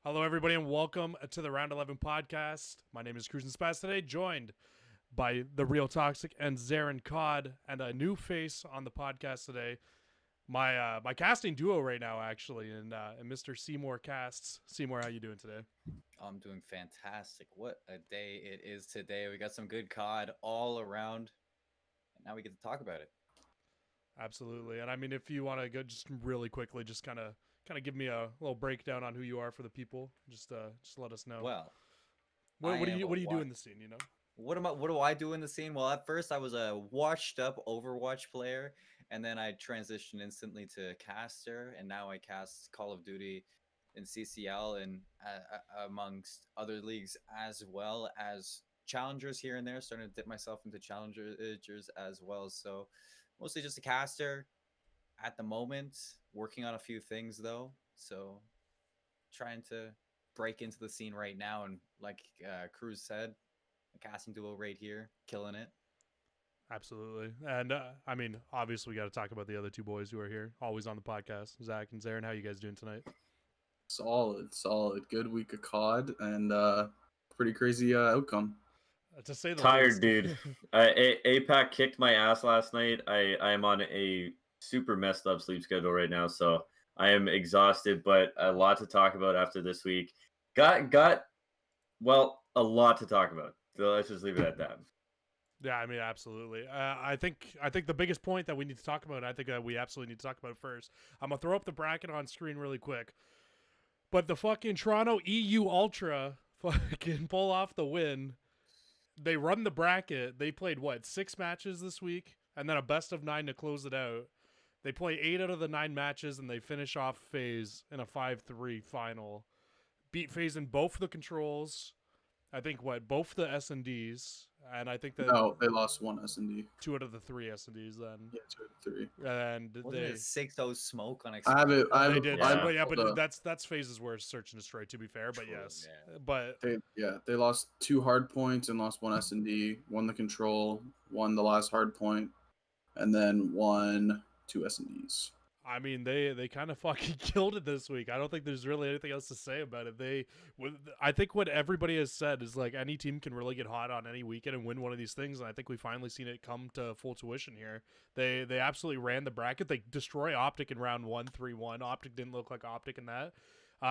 Hello, everybody, and welcome to the Round 11 podcast. My name is Cruisin' Spaz today, joined by the Real Toxic and Zarin Cod, and a new face on the podcast today. My casting duo right now, actually, and Mr. CMoore casts. CMoore, how you doing today? I'm doing fantastic. What a day it is today. We got some good COD all around, and now we get to talk about it. Absolutely, and I mean, if you want to go just really quickly, just kind of give me a little breakdown on who you are for the people. Just let us know. Well, What I what do am you a what do you do what? in the scene? You know? What do I do in the scene? Well, at first I was a washed up Overwatch player, and then I transitioned instantly to caster, and now I cast Call of Duty in CCL and amongst other leagues, as well as challengers here and there. Starting to dip myself into challengers as well. So mostly just a caster at the moment, working on a few things though. So trying to break into the scene right now, and like Cruz said, a casting duo right here, killing it. Absolutely. And I mean, obviously, we got to talk about the other two boys who are here, always on the podcast. Zach and Zarin, how you guys doing tonight? Solid. Good week of COD and pretty crazy outcome. To say the Tired, least. dude. APAC kicked my ass last night. I am on a super messed up sleep schedule right now, so I am exhausted. But a lot to talk about after this week. Got a lot to talk about. So let's just leave it at that. Yeah, I mean, absolutely. I think the biggest point that we need to talk about, and I think that we absolutely need to talk about it first. I'm gonna throw up the bracket on screen really quick, but the fucking Toronto EU Ultra fucking pull off the win. They run the bracket. They played what 6 matches this week, and then a best of 9 to close it out. They play 8 out of the 9 matches, and they finish off FaZe in a 5-3 final. Beat FaZe in both the controls. I think both the S&Ds, and I think that No, they lost one S&D. 2 out of the 3 S&Ds then. Yeah, 2 of 3. And Wasn't they it 6-0 smoke on I have it. I have they it. did, Yeah. but yeah, but the- that's FaZe's worst search and destroy. To be fair, but True, yes, yeah. but they lost 2 hard points and lost one S&D. Won the control. Won the last hard point, and then won 2 S&Ds. I mean, they kind of fucking killed it this week. I don't think there's really anything else to say about it. I think what everybody has said is like any team can really get hot on any weekend and win one of these things, and I think we finally seen it come to full tuition here. They absolutely ran the bracket. They destroy Optic in round 1, 3-1. Optic didn't look like Optic in that.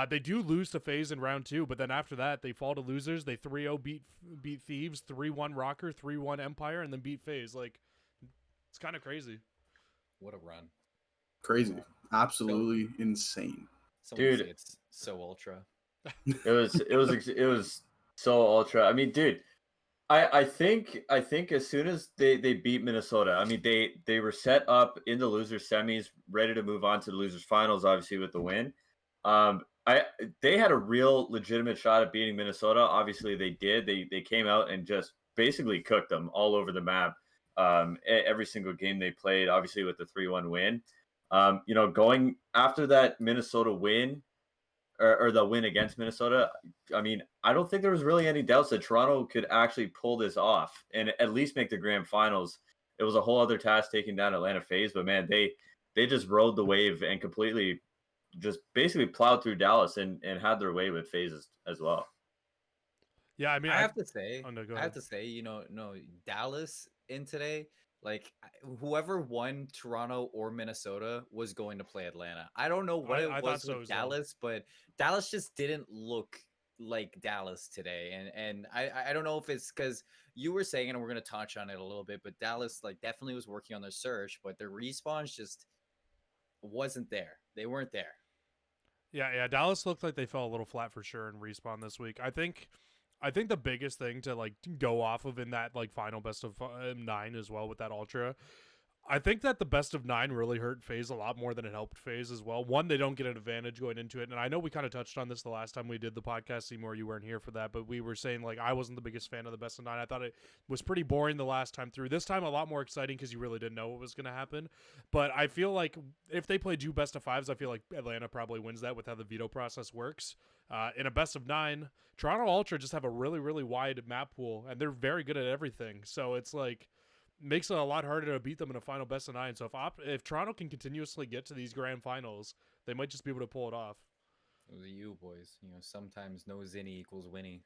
They do lose to FaZe in round 2, but then after that, they fall to losers. They 3-0 beat Thieves, 3-1 Rocker, 3-1 Empire, and then beat FaZe. Like, it's kind of crazy. What a run. Crazy. Absolutely insane. Someone Dude. say it's so ultra. It was so ultra. I mean, dude, I think as soon as they beat Minnesota, I mean they were set up in the losers semis, ready to move on to the losers finals, obviously with the win. They had a real legitimate shot at beating Minnesota. Obviously they did. They came out and just basically cooked them all over the map. Every single game they played, obviously with the 3-1 win. Going after that Minnesota win or the win against Minnesota, I mean, I don't think there was really any doubts that Toronto could actually pull this off and at least make the grand finals. It was a whole other task taking down Atlanta FaZe, but man, they just rode the wave and completely just basically plowed through Dallas and had their way with FaZe as well. Yeah, I mean, I have to say, oh, no, go I have ahead. to say, no, Dallas in today, like whoever won Toronto or Minnesota was going to play Atlanta. I don't know what I it thought was so with as well. Dallas, but Dallas just didn't look like Dallas today. And I don't know if it's because you were saying, and we're gonna touch on it a little bit, but Dallas like definitely was working on their search, but their respawns just wasn't there. They weren't there. Yeah. Dallas looked like they fell a little flat for sure in respawn this week. I think the biggest thing to like go off of in that like final best of 9 as well with that ultra. I think that the best of 9 really hurt FaZe a lot more than it helped FaZe as well. One, they don't get an advantage going into it, and I know we kind of touched on this the last time we did the podcast. CMoore, you weren't here for that, but we were saying like I wasn't the biggest fan of the best of 9. I thought it was pretty boring the last time through. This time, a lot more exciting because you really didn't know what was going to happen. But I feel like if they play 2 best of 5s, I feel like Atlanta probably wins that with how the veto process works. In a best of 9, Toronto Ultra just have a really, really wide map pool, and they're very good at everything. So it's like makes it a lot harder to beat them in a final best of 9. So if Toronto can continuously get to these grand finals, they might just be able to pull it off. Those are you boys. Sometimes no Zinni equals Winnie.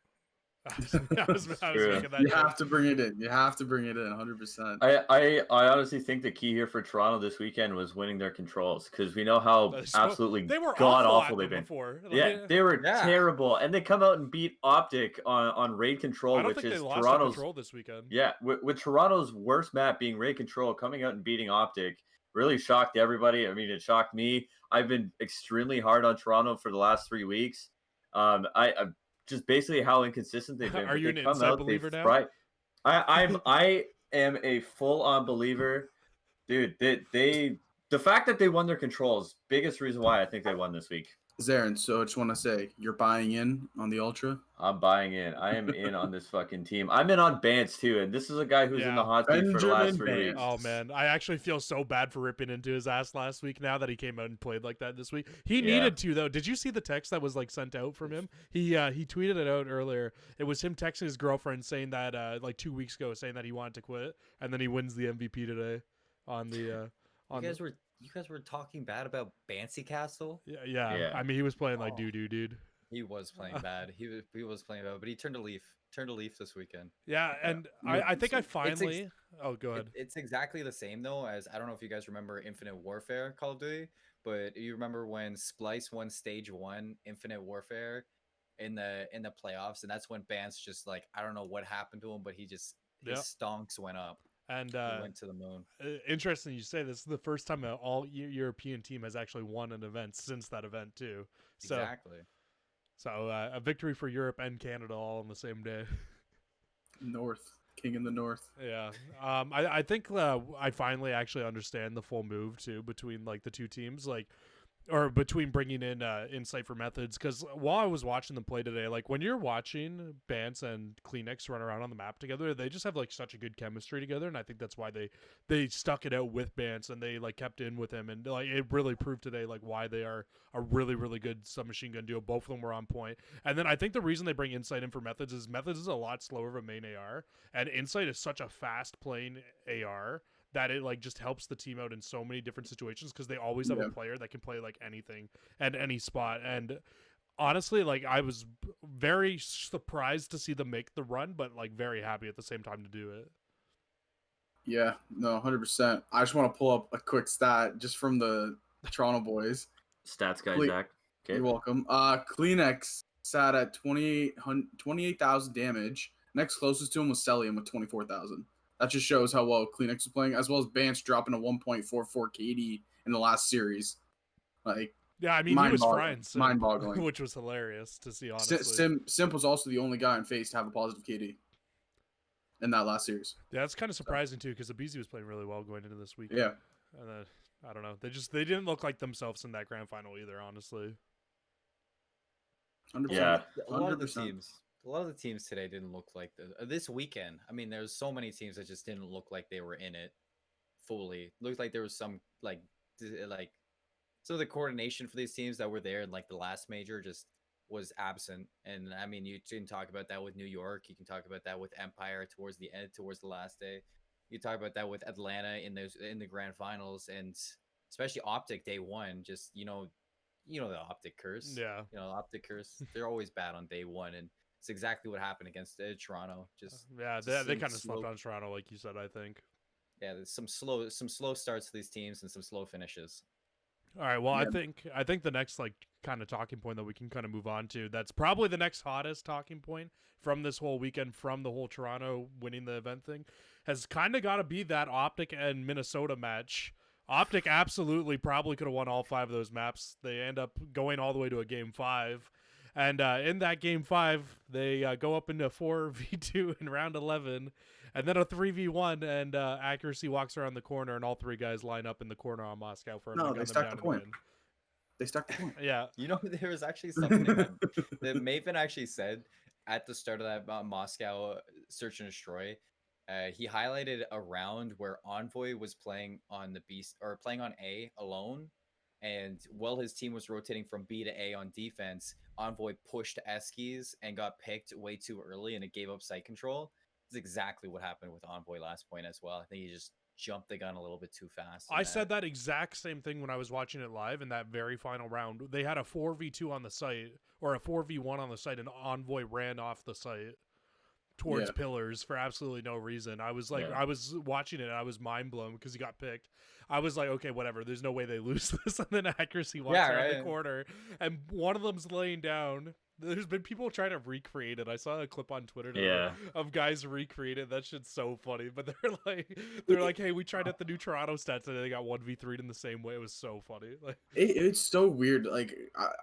I was True. making that You joke. have to bring it in. You have to bring it in 100%. I honestly think the key here for Toronto this weekend was winning their controls because we know how absolutely They were god awful awful at they've them been. before. Yeah, they were Yeah. terrible, and they come out and beat Optic on raid control, I don't which think they is lost the Toronto's. control this weekend. Yeah, with Toronto's worst map being raid control, coming out and beating Optic really shocked everybody. I mean, it shocked me. I've been extremely hard on Toronto for the last 3 weeks. I just basically how inconsistent they've been. Are But you they an come inside out, they believer now? fry. I am a full on believer, dude. The fact that they won their controls, biggest reason why I think they won this week. Zarin, so I just want to say, you're buying in on the Ultra? I'm buying in. I am in on this fucking team. I'm in on Bance too, and this is a guy who's in the Yeah. hot seat for the last Benjamin 3 weeks. Bance. Oh man, I actually feel so bad for ripping into his ass last week. Now that he came out and played like that this week, he needed to though. Did you see the text that was like sent out from him? He tweeted it out earlier. It was him texting his girlfriend saying that like 2 weeks ago, saying that he wanted to quit, and then he wins the MVP today on the You guys were talking bad about Bancy Castle. yeah. Yeah. I mean, he was playing like Oh. dude. He was playing bad. He was playing bad, but he turned a leaf. Turned a leaf this weekend. Yeah, and Yeah. I think I It's finally. Oh, go ahead. It's exactly the same though as I don't know if you guys remember Infinite Warfare Call of Duty, but you remember when Splice won Stage 1 Infinite Warfare in the playoffs, and that's when Bance just like I don't know what happened to him, but he just his stonks went up. And He went to the moon. interesting you say this is the first time an all European team has actually won an event since that event too. So Exactly. so a victory for Europe and Canada all on the same day. North. King in the North. Yeah. I think I finally actually understand the full move too between like the two teams, like or between bringing in Insight for Methods, because while I was watching them play today, like when you're watching Bance and Kleenex run around on the map together, they just have like such a good chemistry together, and I think that's why they stuck it out with Bance and they like kept in with him, and like it really proved today like why they are a really good submachine gun duo. Both of them were on point, and then I think the reason they bring Insight in for Methods is Methods is a lot slower of a main AR, and Insight is such a fast playing AR that it like just helps the team out in so many different situations because they always have a player that can play like anything at any spot. And honestly, like I was very surprised to see them make the run, but like very happy at the same time to do it. Yeah, no, 100%. I just want to pull up a quick stat just from the Toronto boys. Stats guy, Cle- Zack. Okay. You're welcome. Kleenex sat at 28,000 damage. Next closest to him was Celium with 24,000. That just shows how well Kleenex was playing, as well as Bance dropping a 1.44 KD in the last series. Like, yeah, I mean, he was frying Simp, mind-boggling, which was hilarious to see. Honestly, Simp was also the only guy in FaZe to have a positive KD in that last series. Yeah, that's kind of surprising too, because Abizi was playing really well going into this week. Yeah, and I don't know, they didn't look like themselves in that grand final either. Honestly, 100%. Yeah. A lot of the 100%. teams today didn't look like this weekend. I mean, there's so many teams that just didn't look like they were in it fully. Looked like there was some so the coordination for these teams that were there in like the last major just was absent. And I mean, you can talk about that with New York. You can talk about that with Empire towards the end, towards the last day. You talk about that with Atlanta in the grand finals, and especially Optic day one. Just you know the Optic curse. yeah. You know, the Optic curse. They're always bad on day one, and it's exactly what happened against Toronto. Just Yeah, they kind of slept on Toronto, like you said. I think. Yeah, there's some slow starts to these teams and some slow finishes. All right. Well, Yeah. I think the next like kind of talking point that we can kind of move on to, that's probably the next hottest talking point from this whole weekend, from the whole Toronto winning the event thing, has kind of got to be that Optic and Minnesota match. Optic absolutely probably could have won all 5 of those maps. They end up going all the way to a game 5. And in that game 5, they go up into 4v2 in round 11, and then a 3v1, and Accuracy walks around the corner, and all 3 guys line up in the corner on Moscow for him to gun them down to the point. win. They stuck the point. Yeah. You know, there was actually something that Maven actually said at the start of that Moscow search and destroy. He highlighted a round where Envoy was playing on the beast or playing on A alone, and while his team was rotating from B to A on defense, Envoy pushed Eskies and got picked way too early, and it gave up site control. It's exactly what happened with Envoy last point as well. I think he just jumped the gun a little bit too fast. I said that exact same thing when I was watching it live in that very final round. They had a 4v2 on the site, or a 4v1 on the site, and Envoy ran off the site towards pillars for absolutely no reason. I was like, I was watching it and I was mind blown because he got picked. I was like, okay, whatever. There's no way they lose this. And then accuracy walks around the corner, and one of them's laying down. There's been people trying to recreate it. I saw a clip on Twitter today of guys recreated. That shit's so funny. But they're like, hey, we tried at the new Toronto stats and they got 1v3'd in the same way. It was so funny. Like it's so weird. Like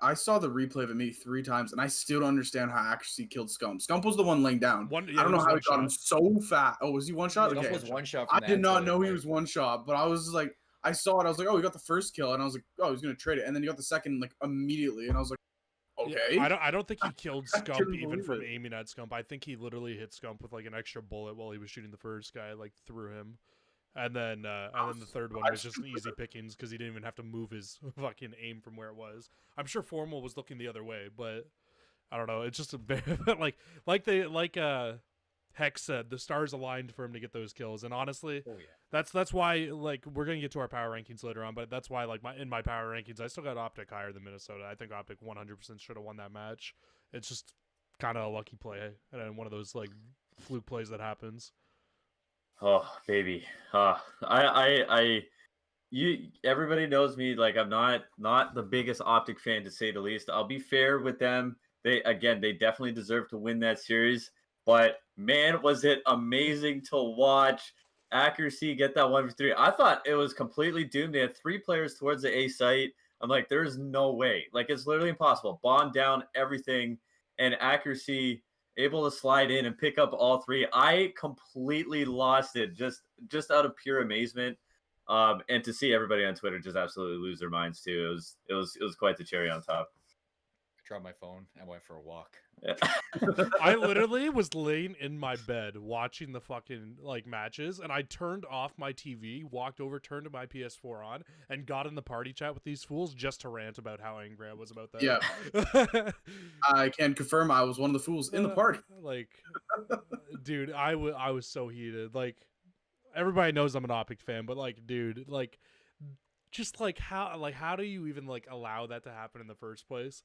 I saw the replay of it maybe 3 times, and I still don't understand how accuracy killed Scump. Scump was the one laying down. I don't know how he got him so fast. Oh, was he one shot? Scump Okay. was one shot. I did not know he was one shot, but I was like, I saw it. I was like, oh, he got the first kill, and I was like, oh, he's gonna trade it, and then he got the second like immediately, and I was like, okay. Yeah, I don't think he killed Scump even from aiming at Scump. I think he literally hit Scump with like an extra bullet while he was shooting the first guy, like through him. And then the third one was just easy pickings because he didn't even have to move his fucking aim from where it was. I'm sure Formal was looking the other way, but I don't know. It's just a like Hex said, the stars aligned for him to get those kills. And honestly, that's why, like, we're gonna get to our power rankings later on, but that's why, like, in my power rankings, I still got Optic higher than Minnesota. I think Optic 100% should have won that match. It's just kind of a lucky play and one of those like fluke plays that happens. Oh baby, everybody knows me. Like, I'm not the biggest Optic fan, to say the least. I'll be fair with them. They definitely deserve to win that series. But man, was it amazing to watch accuracy get that 1v3. I thought it was completely doomed. They had 3 players towards the A site. I'm like, there's no way. Like, it's literally impossible. Bomb down everything, and accuracy able to slide in and pick up all 3. I completely lost it just out of pure amazement. And to see everybody on Twitter just absolutely lose their minds too. It was quite the cherry on top. I dropped my phone and went for a walk. Yeah. I literally was laying in my bed watching the fucking like matches, and I turned off my TV, walked over, turned my PS4 on, and got in the party chat with these fools just to rant about how angry I was about that. Yeah. I can confirm I was one of the fools in the party. Like, dude, I was so heated. Like, everybody knows I'm an Optic fan, but like, dude, like, just like how do you even like allow that to happen in the first place?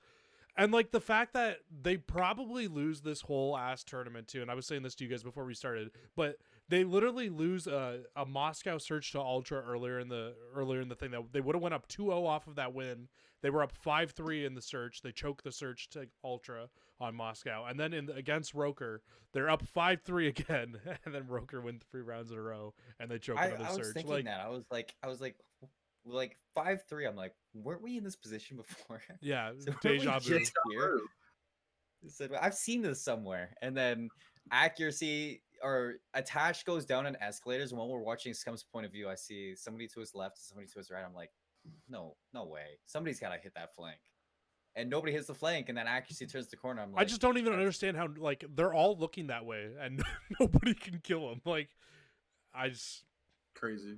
And like the fact that they probably lose this whole ass tournament too, and I was saying this to you guys before we started, but they literally lose a Moscow surge to Ultra earlier in the thing that they would have went up 2-0 off of that win. They were up 5-3 in the search. They choked the search to Ultra on Moscow, and then against Roker, they're up 5-3 again, and then Roker wins 3 rounds in a row, and they choke another search. I was thinking that. I was like 5-3. I'm like, weren't we in this position before? Yeah, so deja vu. So I've seen this somewhere. And then accuracy or attach goes down in escalators. And when we're watching Scum's point of view, I see somebody to his left and somebody to his right. I'm like, no way. Somebody's got to hit that flank. And nobody hits the flank, and then accuracy turns the corner. I'm like, I just don't even understand how, like, they're all looking that way, and nobody can kill them. Like, I just... Crazy.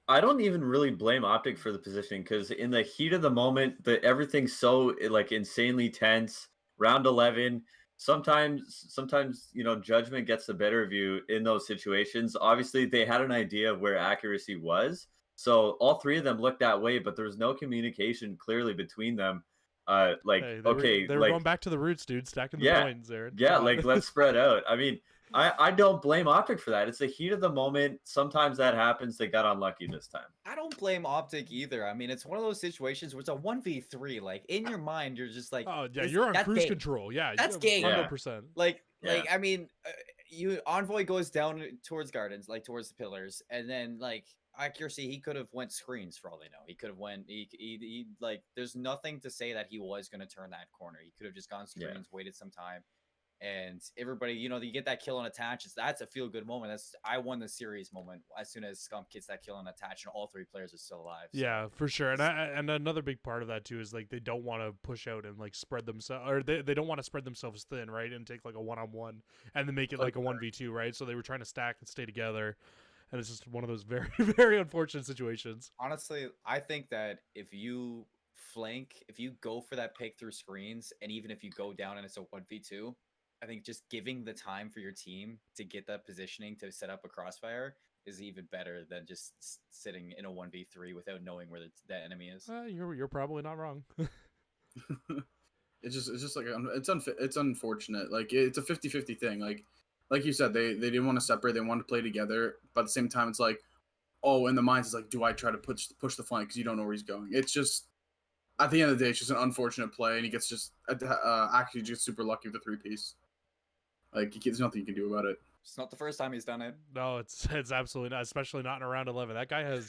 I don't even really blame Optic for the positioning, because in the heat of the moment, everything's so like insanely tense. Round 11, sometimes judgment gets the better of you in those situations. Obviously, they had an idea of where accuracy was, so all 3 of them looked that way, but there was no communication clearly between them. They were going back to the roots, dude, stacking the points there. Yeah, like, let's spread out. I mean, I don't blame Optic for that. It's the heat of the moment. Sometimes that happens. They got unlucky this time. I don't blame Optic either. I mean, it's one of those situations where it's a 1v3. Like, in your mind, you're just like, oh yeah, you're on cruise control. Yeah, that's game. 100%. Like, I mean, Envoy goes down towards gardens, like towards the pillars, and then like accuracy, he could have went screens for all they know. He could have went. He like, there's nothing to say that he was going to turn that corner. He could have just gone screens, waited some time. And everybody, you get that kill on attach. That's a feel good moment. That's I won the series moment as soon as Scump gets that kill on attach, and all 3 players are still alive. So. Yeah, for sure. And another big part of that too is like they don't want to push out and like spread themselves, or they don't want to spread themselves thin, right? And take like a 1-on-1 and then make it like a 1v2, right? So they were trying to stack and stay together, and it's just one of those very very unfortunate situations. Honestly, I think that if you flank, if you go for that pick through screens, and even if you go down and it's a 1v2. I think just giving the time for your team to get that positioning to set up a crossfire is even better than just sitting in a 1v3 without knowing where the enemy is. You're probably not wrong. It's just like it's unfortunate. Like it's a 50-50 thing. Like you said, they didn't want to separate. They wanted to play together, but at the same time, it's like, oh, in the minds, it's like, do I try to push the flank because you don't know where he's going? It's just at the end of the day, it's just an unfortunate play, and he gets just actually just super lucky with the 3-piece. Like there's nothing you can do about it. It's not the first time he's done it. No, it's absolutely not, especially not in a round 11. That guy has.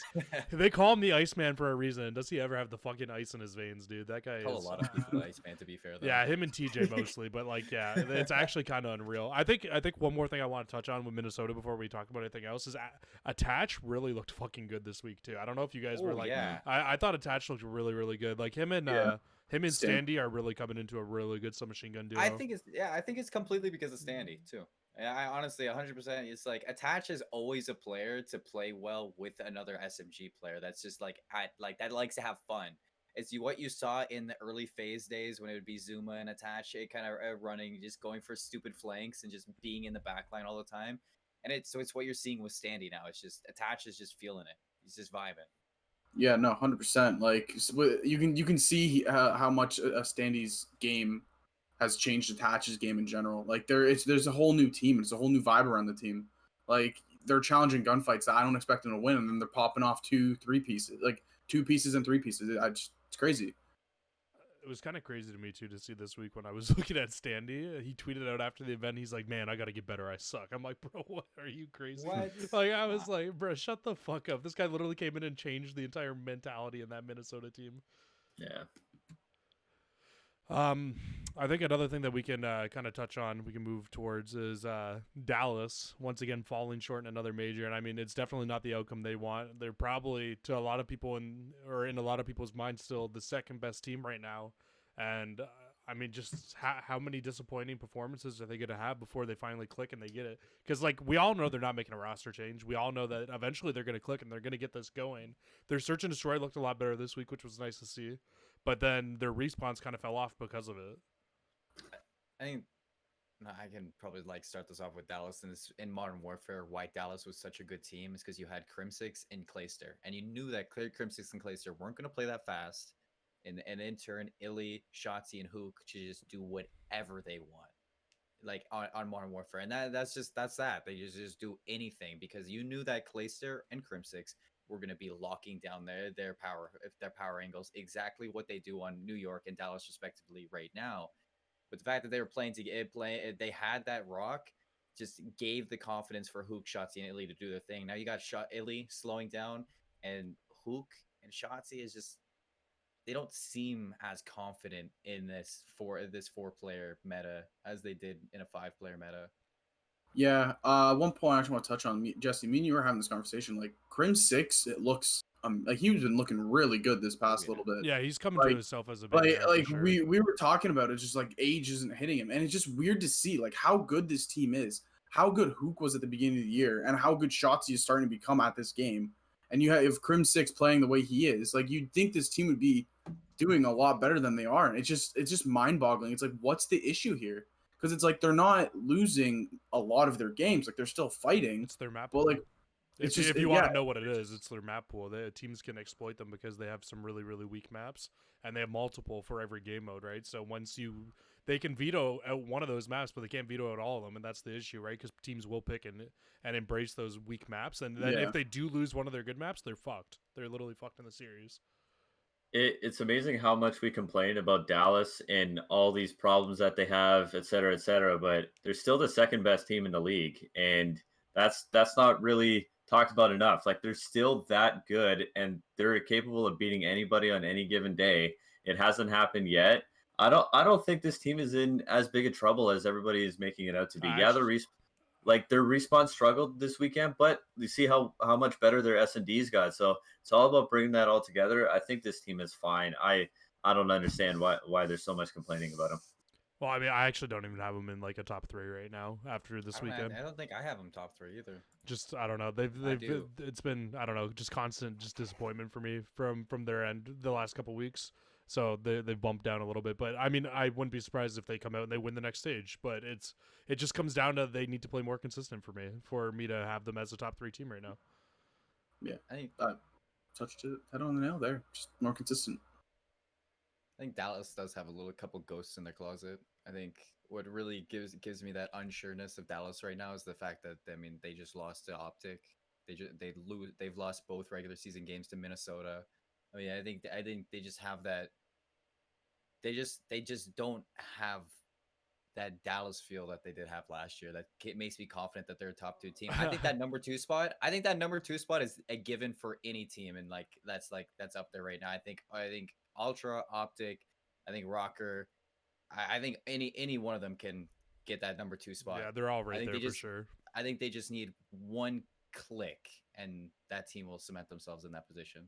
They call him the Iceman for a reason. Does he ever have the fucking ice in his veins, dude? That guy Call is. a lot of people the Iceman, to be fair. Though. Yeah, him and TJ mostly, but like, yeah, it's actually kind of unreal. I think one more thing I want to touch on with Minnesota before we talk about anything else is Attach really looked fucking good this week too. I don't know if you guys were like, yeah. I thought Attach looked really really good. Like him and Standy are really coming into a really good submachine gun duo. I think it's completely because of Standy too. I honestly 100%. It's like Attach is always a player to play well with another SMG player. That's just like that likes to have fun. It's what you saw in the early phase days when it would be Zuma and Attach, it kind of running, just going for stupid flanks and just being in the backline all the time. And it's what you're seeing with Standy now. It's just Attach is just feeling it. He's just vibing. Yeah, no, 100%. Like you can see how much Standy's game has changed Attach's game in general. Like there's a whole new team. It's a whole new vibe around the team. Like they're challenging gunfights that I don't expect them to win, and then they're popping off 2-3 pieces, like 2 pieces and 3 pieces. It's crazy. It was kind of crazy to me too to see this week when I was looking at Standy. He tweeted out after the event. He's like, "Man, I got to get better. I suck." I'm like, "Bro, what? Are you crazy?" What? Like I was like, "Bro, shut the fuck up." This guy literally came in and changed the entire mentality in that Minnesota team. Yeah. I think another thing that we can kind of touch on, we can move towards, is Dallas once again falling short in another major. And I mean, it's definitely not the outcome they want. They're probably, to a lot of people in a lot of people's minds, still the second best team right now. And I mean, just how many disappointing performances are they going to have before they finally click and they get it? Because like we all know they're not making a roster change. We all know that eventually they're going to click and they're going to get this going. Their search and destroy looked a lot better this week, which was nice to see. But then their respawns kind of fell off because of it. I think I can probably start this off with Dallas in Modern Warfare. Why Dallas was such a good team is because you had Crimsix and Clayster, and you knew that Crimsix and Clayster weren't going to play that fast, and in turn, Illy, Shotzi, and Hook to just do whatever they want, like on Modern Warfare, and that's that they just do anything because you knew that Clayster and Crimsix were going to be locking down their power angles, exactly what they do on New York and Dallas respectively right now. But the fact that they were they had that rock just gave the confidence for Hook, Shotzi, and Illy to do their thing. Now you got Illy slowing down, and Hook and Shotzi is just, they don't seem as confident in this 4-player meta as they did in a 5-player meta. Yeah. One point I just want to touch on, Jesse. Me and you were having this conversation. Like Crim6, it looks like he's been looking really good this past little bit. Yeah, he's coming to himself as a big guy, like for sure. we were talking about it, just like age isn't hitting him, and it's just weird to see like how good this team is, how good Hook was at the beginning of the year, and how good Shotzi is starting to become at this game. And you have Crim6 playing the way he is, like you'd think this team would be doing a lot better than they are. And it's just mind-boggling. It's like, what's the issue here? Because it's like they're not losing a lot of their games, like they're still fighting. It's their map. But like, if you want to know what it is, it's their map pool. Teams can exploit them because they have some really, really weak maps, and they have multiple for every game mode, right? So they can veto out one of those maps, but they can't veto out all of them, and that's the issue, right? Because teams will pick and embrace those weak maps, and then if they do lose one of their good maps, they're fucked. They're literally fucked in the series. It's amazing how much we complain about Dallas and all these problems that they have, et cetera, but they're still the second best team in the league, and that's not really talked about enough. Like they're still that good, and they're capable of beating anybody on any given day. It hasn't happened yet. I don't think this team is in as big a trouble as everybody is making it out to be. Their respawn struggled this weekend, but you see how much better their S&Ds got. So it's all about bringing that all together. I think this team is fine. I don't understand why there's so much complaining about them. Well, I mean, I actually don't even have them in like a top 3 right now after this weekend. I don't think I have them top 3 either. Just I don't know. It's been, I don't know, just constant disappointment for me from their end the last couple weeks. So they've bumped down a little bit. But I mean, I wouldn't be surprised if they come out and they win the next stage. But it just comes down to they need to play more consistent for me to have them as a top 3 team right now. Yeah, I think touched it head on the nail there. Just more consistent. I think Dallas does have a couple ghosts in their closet. I think what really gives me that unsureness of Dallas right now is the fact that they just lost to Optic. They've lost both regular season games to Minnesota. I mean, I think they just have that. They just don't have that Dallas feel that they did have last year. That makes me confident that they're a top 2 team. I think that number 2 spot. I think that number 2 spot is a given for any team, and that's up there right now. I think Ultra, Optic, I think Rocker. I think any one of them can get that number 2 spot. Yeah, they're all right there for just, sure. I think they just need one click, and that team will cement themselves in that position.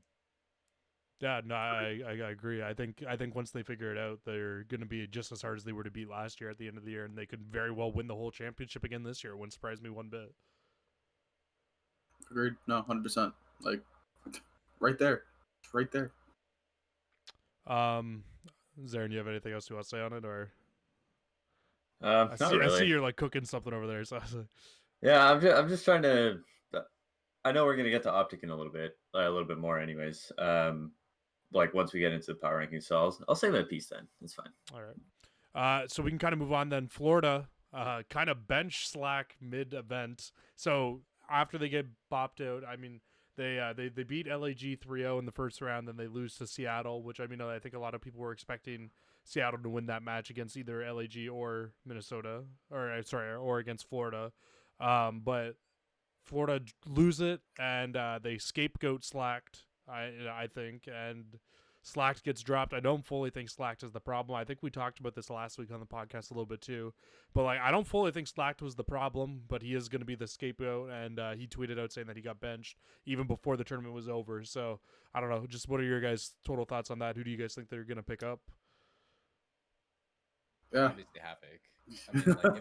Yeah, no, I agree. I think once they figure it out, they're going to be just as hard as they were to beat last year at the end of the year, and they could very well win the whole championship again this year. It wouldn't surprise me one bit. Agreed. No, 100%. Like, right there. Right there. Zarin, you have anything else you want to say on it, or? Not really. I see you're like cooking something over there. So yeah, I'm just trying to. I know we're gonna get to Optic in a little bit more, anyways. Like once we get into the power rankings, so I'll say my piece then. It's fine. all right. So we can kind of move on then. Florida, kind of bench Slack mid-event. So after they get bopped out, I mean, they beat LAG 3-0 in the first round, then they lose to Seattle, which I mean, I think a lot of people were expecting Seattle to win that match against either LAG or Minnesota, or against Florida. But Florida lose it, and they scapegoat Slacked, I think, and Slacked gets dropped. I don't fully think Slacked is the problem. I think we talked about this last week on the podcast a little bit too, but like I don't fully think Slacked was the problem, but he is going to be the scapegoat, and he tweeted out saying that he got benched even before the tournament was over. So I don't know. Just what are your guys' total thoughts on that? Who do you guys think they're going to pick up? Yeah. Obviously Havoc. I mean, like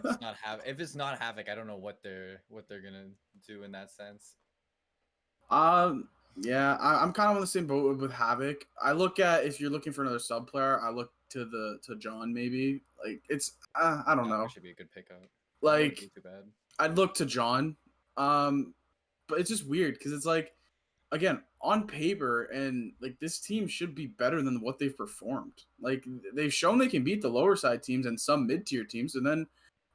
if it's not Havoc, I don't know what they're gonna do in that sense. Yeah, I'm kind of on the same boat with Havoc. I look at, if you're looking for another sub player, I look to John maybe. Like it's I don't know. Should be a good pickup. Like too bad. I'd look to John. But it's just weird because it's like, again, on paper, and like this team should be better than what they've performed. Like they've shown they can beat the lower side teams and some mid-tier teams, and then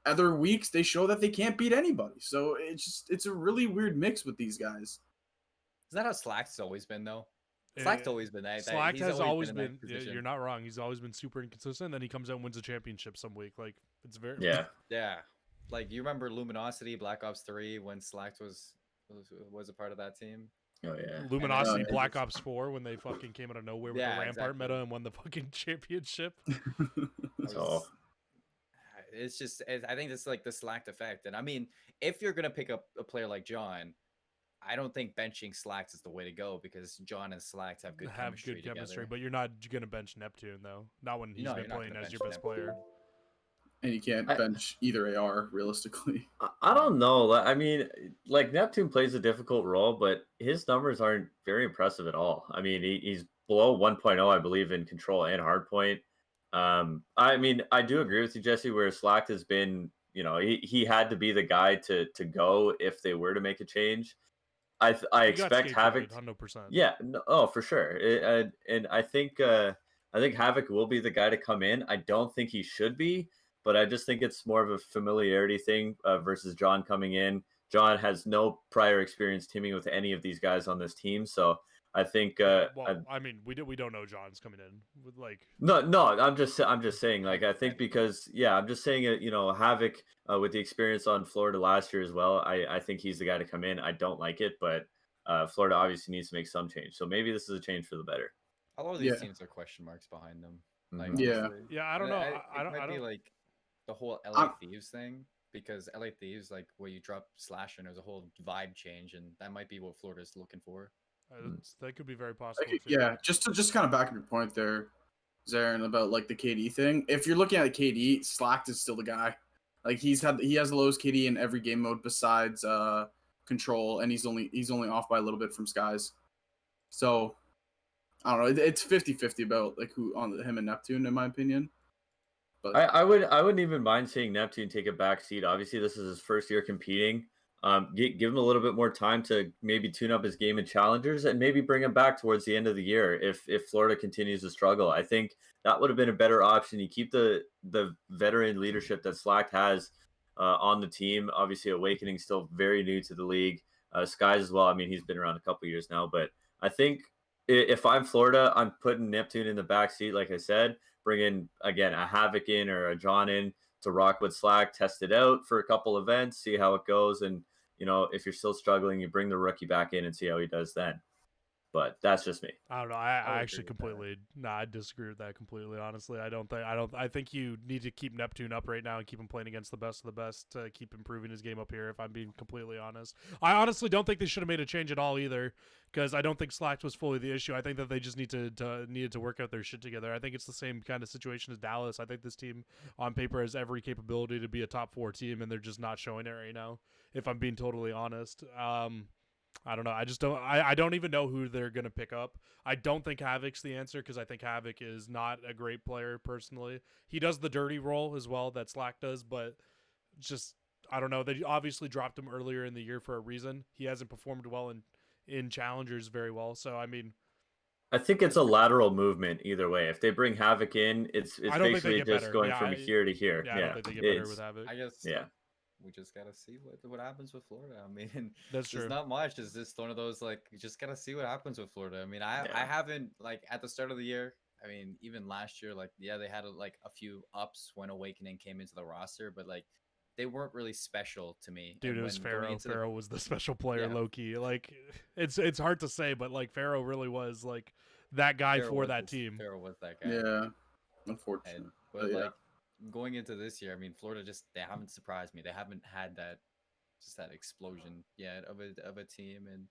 other weeks they show that they can't beat anybody. So it's a really weird mix with these guys. Is that how Slack's always been though? Slack's always been that. Slack has always been. You're You're not wrong. He's always been super inconsistent. Then he comes out and wins a championship some week. Like it's very yeah. Like you remember Luminosity, Black Ops 3 when Slack was a part of that team. Oh yeah, Luminosity, Black Ops 4 when they fucking came out of nowhere with the Rampart meta and won the fucking championship. It's just, I think it's like the Slacked effect. And I mean, if you're gonna pick up a player like John, I don't think benching Slacks is the way to go because John and Slacks have good chemistry together. But you're not gonna bench Neptune though. Not when he's been playing as your best player. And you can't bench either AR realistically. I don't know. I mean, like Neptune plays a difficult role, but his numbers aren't very impressive at all. I mean, he's below 1.0, I believe, in control and hardpoint. I mean, I do agree with you, Jesse, where Slack has been, he had to be the guy to go if they were to make a change. I expect Havoc 100%. Yeah, for sure. And I think Havoc will be the guy to come in. I don't think he should be, but I just think it's more of a familiarity thing versus John coming in. John has no prior experience teaming with any of these guys on this team, so I think. I mean, we don't know John's coming in with like. No. I'm just saying. Like, I think because I'm just saying it. Havoc with the experience on Florida last year as well. I think he's the guy to come in. I don't like it, but Florida obviously needs to make some change. So maybe this is a change for the better. A lot of these teams are question marks behind them. Like, honestly. I don't know. I don't be like the whole LA Thieves thing. Because LA Thieves, like where you drop Slash and there's a whole vibe change, and that might be what Florida's looking for. That could be very possible. Just to kind of back up your point there, Zarin, about like the KD thing. If you're looking at KD, Slack is still the guy. Like he has the lowest KD in every game mode besides control, and he's only off by a little bit from Skies. So I don't know. It's 50-50 about like who on him and Neptune, in my opinion. But I wouldn't even mind seeing Neptune take a back seat. Obviously, this is his first year competing. Give him a little bit more time to maybe tune up his game in challengers and maybe bring him back towards the end of the year if Florida continues to struggle. I think that would have been a better option. You keep the veteran leadership that Slack has on the team. Obviously, Awakening still very new to the league. Skies as well. I mean, he's been around a couple years now, but I think if I'm Florida, I'm putting Neptune in the back seat, like I said, bring in again a Havoc in or a John in to rock with Slack, test it out for a couple events, see how it goes, and if you're still struggling, you bring the rookie back in and see how he does then. But that's just me. I don't know. would I agree actually with that. completely I disagree with that completely. Honestly, I think you need to keep Neptune up right now and keep him playing against the best of the best to keep improving his game up here. If I'm being completely honest, I honestly don't think they should have made a change at all either, because I don't think Slack was fully the issue. I think that they just needed to work out their shit together. I think it's the same kind of situation as Dallas. I think this team on paper has every capability to be a top 4 team, and they're just not showing it right now. If I'm being totally honest. I don't know. I just don't. I don't even know who they're gonna pick up. I don't think Havoc's the answer, because I think Havoc is not a great player personally. He does the dirty role as well that Slack does, but just I don't know. They obviously dropped him earlier in the year for a reason. He hasn't performed well in challengers very well. So I mean, I think it's a lateral movement either way. If they bring Havoc in, it's I don't think they basically get just better. going Yeah, from here to here. I don't think they get better with Havoc. I guess Yeah. we just gotta see what happens with Florida. I mean, That's there's true. not much. It's just one of those like you just gotta see what happens with Florida. I mean, I Yeah. haven't like at the start of the year. I mean, even last year, like yeah, they had like a few ups when Awakening came into the roster, but like they weren't really special to me. Dude, And it was when going Pharaoh. into the- Pharaoh was the special player, Yeah. low key. Like, it's hard to say, but like Pharaoh really was like that guy Pharaoh for was that this- team. Pharaoh was that guy. yeah, unfortunate. And But but yeah. like going into this year, I mean, Florida just they haven't surprised me. They haven't had that explosion yet of a team, and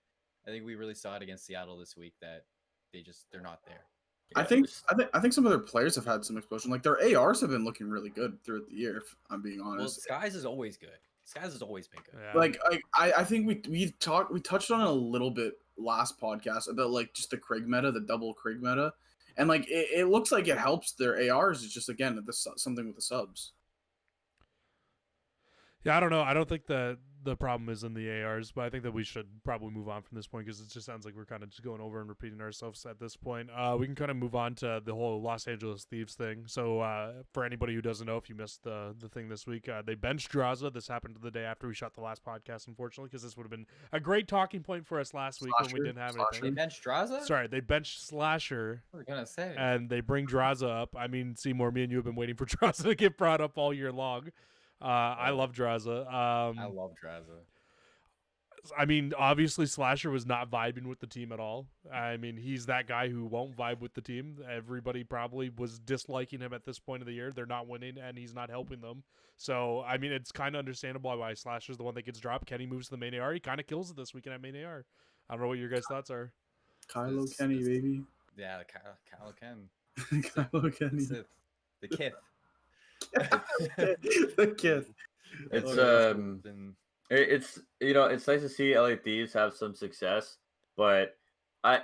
I think we really saw it against Seattle this week that they're not there. I think some of their players have had some explosion. Like their ARs have been looking really good throughout the year. If I'm being Well, honest. Skies is always good. Skies has always been good. Yeah. Like I think we touched on it a little bit last podcast about like just the Krieg meta, the double Krieg meta, and like it looks like it helps their ARs. It's just again something with the subs. Yeah, I don't know. I don't think that the problem is in the ARs, but I think that we should probably move on from this point, because it just sounds like we're kind of just going over and repeating ourselves at this point. We can kind of move on to the whole Los Angeles Thieves thing. So for anybody who doesn't know, if you missed the thing this week, they benched Draza. This happened the day after we shot the last podcast, unfortunately, because this would have been a great talking point for us last week when we didn't have They anything. benched Draza? Sorry, they benched Slasher. What were we gonna say? And they bring Draza up. I mean, CMoore, me and you have been waiting for Draza to get brought up all year long. I love Draza. I love Draza. I mean, obviously Slasher was not vibing with the team at all. I mean, he's that guy who won't vibe with the team. Everybody probably was disliking him at this point of the year. They're not winning, and he's not helping them. So, I mean, it's kind of understandable why Slasher's the one that gets dropped. Kenny moves to the main AR. He kind of kills it this weekend at main AR. I don't know what your guys' thoughts are. Kylo Kenny, baby. Yeah, Kyle Ken. Kylo Kenny. Sith. The Kith. The kid. It's And it's it's nice to see LA Thieves have some success, but I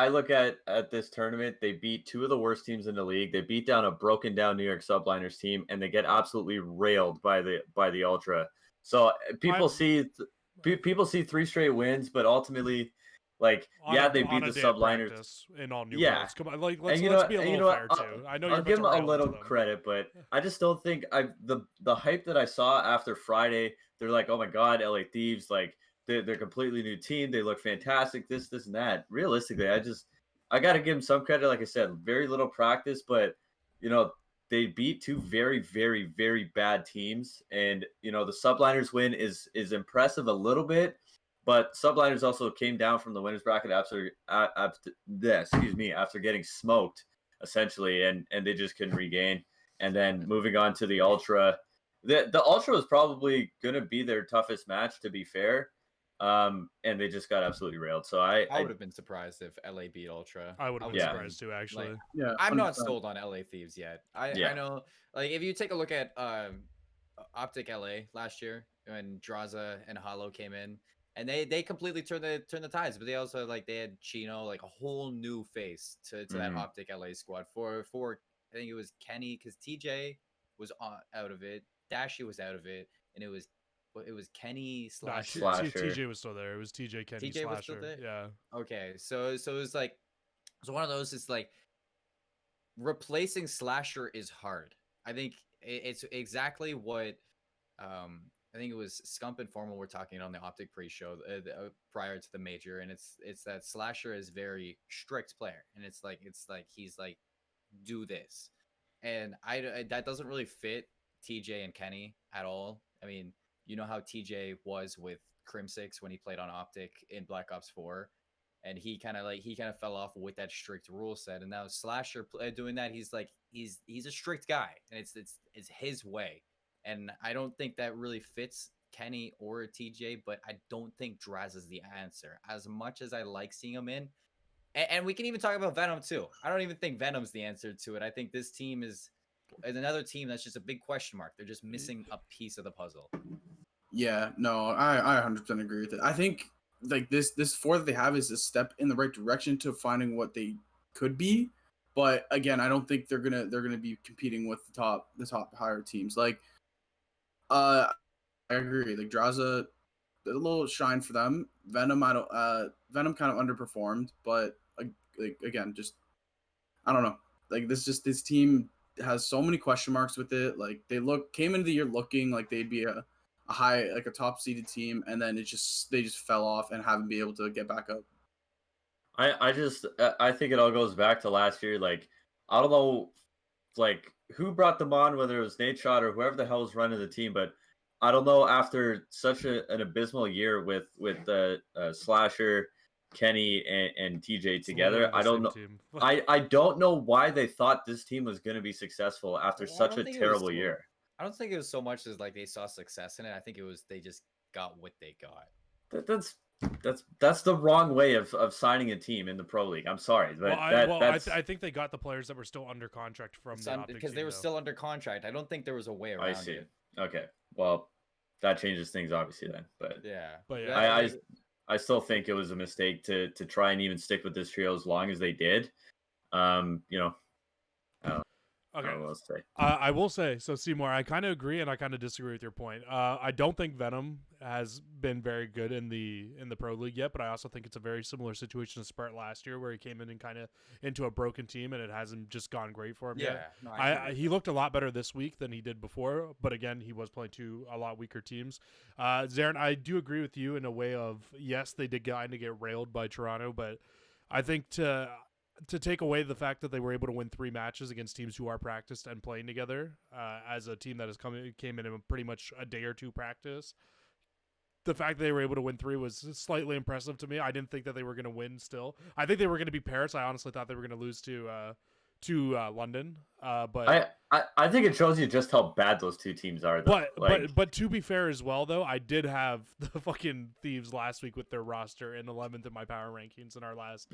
look at this tournament. They beat two of the worst teams in the league. They beat down a broken down New York Subliners team, and they get absolutely railed by the Ultra. So people see 3 straight wins, but ultimately, like they beat the Subliners in all new Yeah. worlds. Come on, like let's And be a and little fair too. I know you're I'll about give to them a rail little into them. credit, but I just don't think the hype that I saw after Friday. They're like, oh my god, LA Thieves, like they're a completely new team. They look fantastic. This and that. Realistically, I got to give them some credit. Like I said, very little practice, but they beat two very, very, very bad teams, and the Subliners win is impressive a little bit. But Subliners also came down from the winners bracket after getting smoked essentially, and they just couldn't regain. And then moving on to the Ultra, the Ultra was probably going to be their toughest match, to be fair, and they just got absolutely railed. So I I would have been surprised if LA beat Ultra. I would have been Yeah. surprised too, actually. Like, Yeah, I'm not 100%. sold on LA Thieves yet. I Yeah. know, like if you take a look at Optic LA last year when Draza and Hollow came in, and they completely turned the tides. But they also like they had Chino, like a whole new face to that Optic LA squad for I think it was Kenny, because TJ was out of it, Dashy was out of it, and it was Kenny Nah, Slasher. Slasher. TJ was still there. It was TJ, Kenny, TJ was still Slasher. there. Yeah. Okay, so it was like one of those. It's like replacing Slasher is hard. I think it's exactly what I think it was Scump and Formal were talking on the Optic pre-show prior to the major, and it's that Slasher is very strict player, and it's like he's like do this, and I that doesn't really fit TJ and Kenny at all. I mean, you know how TJ was with Crim6 when he played on Optic in Black Ops 4, and he kind of fell off with that strict rule set, and now Slasher doing that, he's like he's a strict guy, and it's his way, and I don't think that really fits Kenny or TJ, but I don't think Draz is the answer as much as I like seeing him in. And we can even talk about Venom too. I don't even think Venom's the answer to it. I think this team is another team that's just a big question mark. They're just missing a piece of the puzzle. Yeah, no, I 100% agree with it. I think like this four that they have is a step in the right direction to finding what they could be. But again, I don't think they're gonna be competing with the top higher teams. Like, I agree. Like Draza, a little shine for them. Venom, I don't. Venom kind of underperformed, but like again, just I don't know. Like this team has so many question marks with it. Like they came into the year looking like they'd be a high, like a top seeded team, and then they just fell off and haven't been able to get back up. I think it all goes back to last year. Like, I don't know, like who brought them on, whether it was Nate Shot or whoever the hell was running the team, but I don't know. After such an abysmal year with Slasher, Kenny, and TJ It's together, literally the I don't same know. team. I don't know why they thought this team was going to be successful after Well, such a terrible year. I don't think it was so much as like they saw success in it. I think it was they just got what they got. That's the wrong way of signing a team in the pro league. I'm sorry, but I think they got the players that were still under contract from the Optic because team, they were though. still under contract. I don't think there was a way around I see. it. Okay, well, that changes things obviously then. But Yeah, I still think it was a mistake to try and even stick with this trio as long as they did. You know, Okay. I don't know what else to say. I will say, so CMoore, I kind of agree and I kind of disagree with your point. I don't think Venom has been very good in the pro league yet, but I also think it's a very similar situation to Spart last year, where he came in and kind of into a broken team, and it hasn't just gone great for him yet. No, he looked a lot better this week than he did before, but again, he was playing a lot weaker teams. Zarin, I do agree with you in a way of, yes, they did kind of get railed by Toronto, but I think to take away the fact that they were able to win 3 matches against teams who are practiced and playing together, as a team that came in pretty much a day or two practice, the fact that they were able to win 3 was slightly impressive to me. I didn't think that they were going to win still. I think they were going to be Paris. I honestly thought they were going to lose to London. But I think it shows you just how bad those two teams are, though. But to be fair as well, though, I did have the fucking Thieves last week with their roster in 11th in my power rankings in our last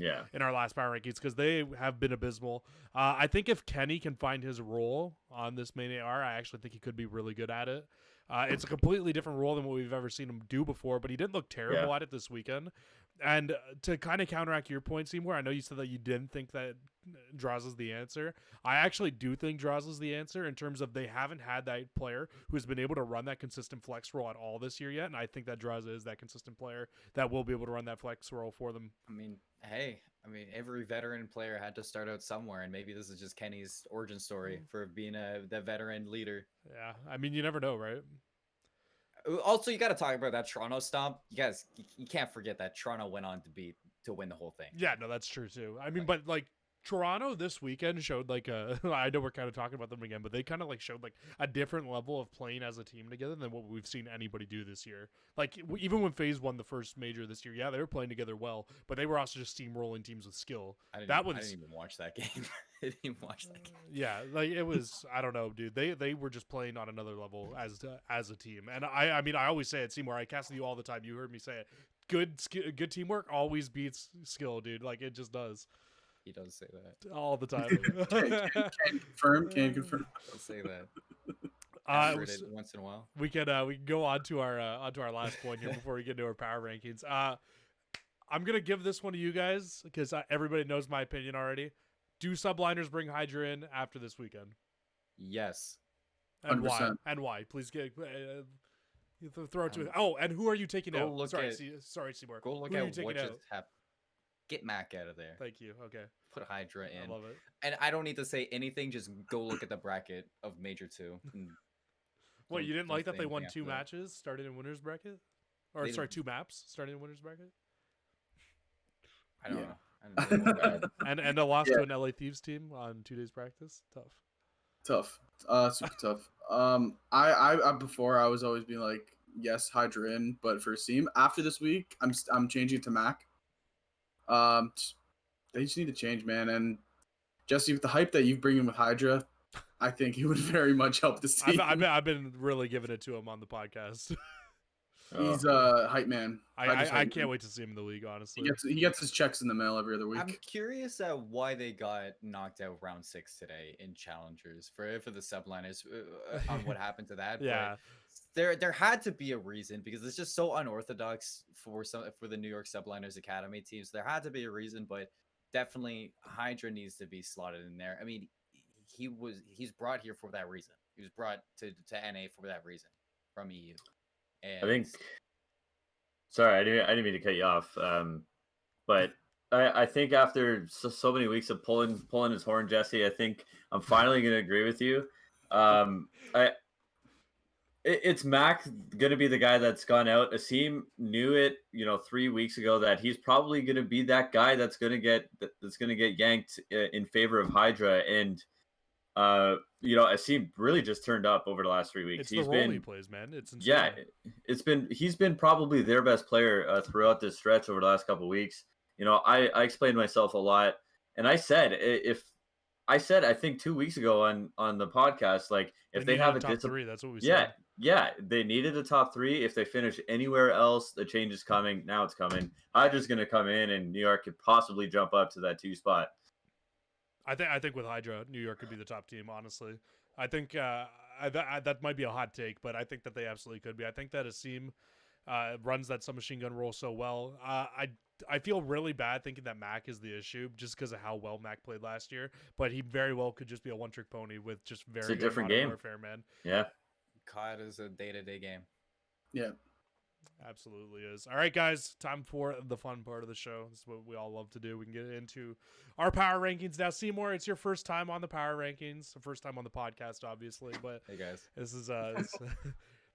power rankings, because they have been abysmal. I think if Kenny can find his role on this main AR, I actually think he could be really good at it. It's a completely different role than what we've ever seen him do before, but he didn't look terrible at it this weekend. And to kind of counteract your point, Seymour, I know you said that you didn't think that Draws is the answer. I actually do think Draws is the answer in terms of they haven't had that player who has been able to run that consistent flex role at all this year yet, and I think that Draws is that consistent player that will be able to run that flex role for them. I mean, every veteran player had to start out somewhere, and maybe this is just Kenny's origin story for being the veteran leader. Yeah, I mean, you never know, right? Also, you got to talk about that Toronto stomp. You guys, you can't forget that Toronto went on to win the whole thing. Yeah, no, that's true too. I mean, but Toronto this weekend showed I know we're kind of talking about them again, but they kind of showed a different level of playing as a team together than what we've seen anybody do this year. Even when FaZe won the first major this year, yeah, they were playing together well, but they were also just steamrolling teams with skill. I didn't even watch that game. I didn't even watch that game. Yeah, it was, I don't know, dude. They were just playing on another level as a team. And I mean, I always say it, Seymour, I cast you all the time. You heard me say it. Good teamwork always beats skill, dude. It just does. He does say that all the time. Can confirm. I'll say that. I've heard was- it once in a while. we can go on to our last point here before we get into our power rankings. I'm gonna give this one to you guys because everybody knows my opinion already. Do subliners bring Hydra in after this weekend? Yes. And why? 100%. And why? Please get throw it to it. Um, Oh, and who are you taking go out? look Sorry, at- sorry, CMoore. Go look Who are you at taking what out? just happened. Get Mac out of there. Thank you. Okay, Put Hydra I in. love it. And I don't need to say anything. Just go look at the bracket of Major 2. What, you didn't like that say they won anything 2 after that. matches starting in winners bracket? Or They sorry, didn't- 2 maps starting in winners bracket? I don't Yeah. know. I don't know. And a loss Yeah. to an LA Thieves team on 2 days practice? Tough. Tough. Super tough. I before I was always being like, yes, Hydra in, but for Seam after this week, I'm changing to Mac. They just need to change, man. And Jesse, with the hype that you bring in with Hydra, I think it would very much help the team. I've been really giving it to him on the podcast. He's a hype man. Hydra's I hype can't man. wait to see him in the league, honestly. He gets his checks in the mail every other I'm week. curious at why they got knocked out round 6 today in challengers for the subliners on what happened to that. Yeah. But there had to be a reason because it's just so unorthodox for the New York Subliners Academy teams. There had to be a reason, but definitely Hydra needs to be slotted in there. I mean, he's brought here for that reason. He was brought to NA for that reason from EU. And I think. Sorry, I didn't mean to cut you off. But I think after so many weeks of pulling his horn, Jesse, I think I'm finally going to agree with you. It's Mac going to be the guy that's gone out. Asim knew it, 3 weeks ago that he's probably going to be that guy that's going to get yanked in favor of Hydra. And Asim really just turned up over the last 3 weeks. It's the role he plays, man. It's insane. Yeah, he's been probably their best player throughout this stretch over the last couple of weeks. I explained myself a lot, and I said I think 2 weeks ago on the podcast, like if they have a top 3, that's what we yeah, said. yeah, they needed a top 3. If they finish anywhere else, the change is coming. Now it's coming. Hydra's going to come in, and New York could possibly jump up to that 2 spot. I think with Hydra, New York could be the top team. Honestly, I think that might be a hot take, but I think that they absolutely could be. I think that Asim runs that submachine gun role so well. I feel really bad thinking that Mac is the issue just because of how well Mac played last year, but he very well could just be a one-trick pony with just very It's a good different Modern game. Warfare, man. Yeah. COD is a day-to-day game. Yeah. Absolutely is. All right, guys, time for the fun part of the show. This is what we all love to do. We can get into our power rankings now. CMoore, it's your first time on the power rankings, the first time on the podcast, obviously, but Hey guys. this is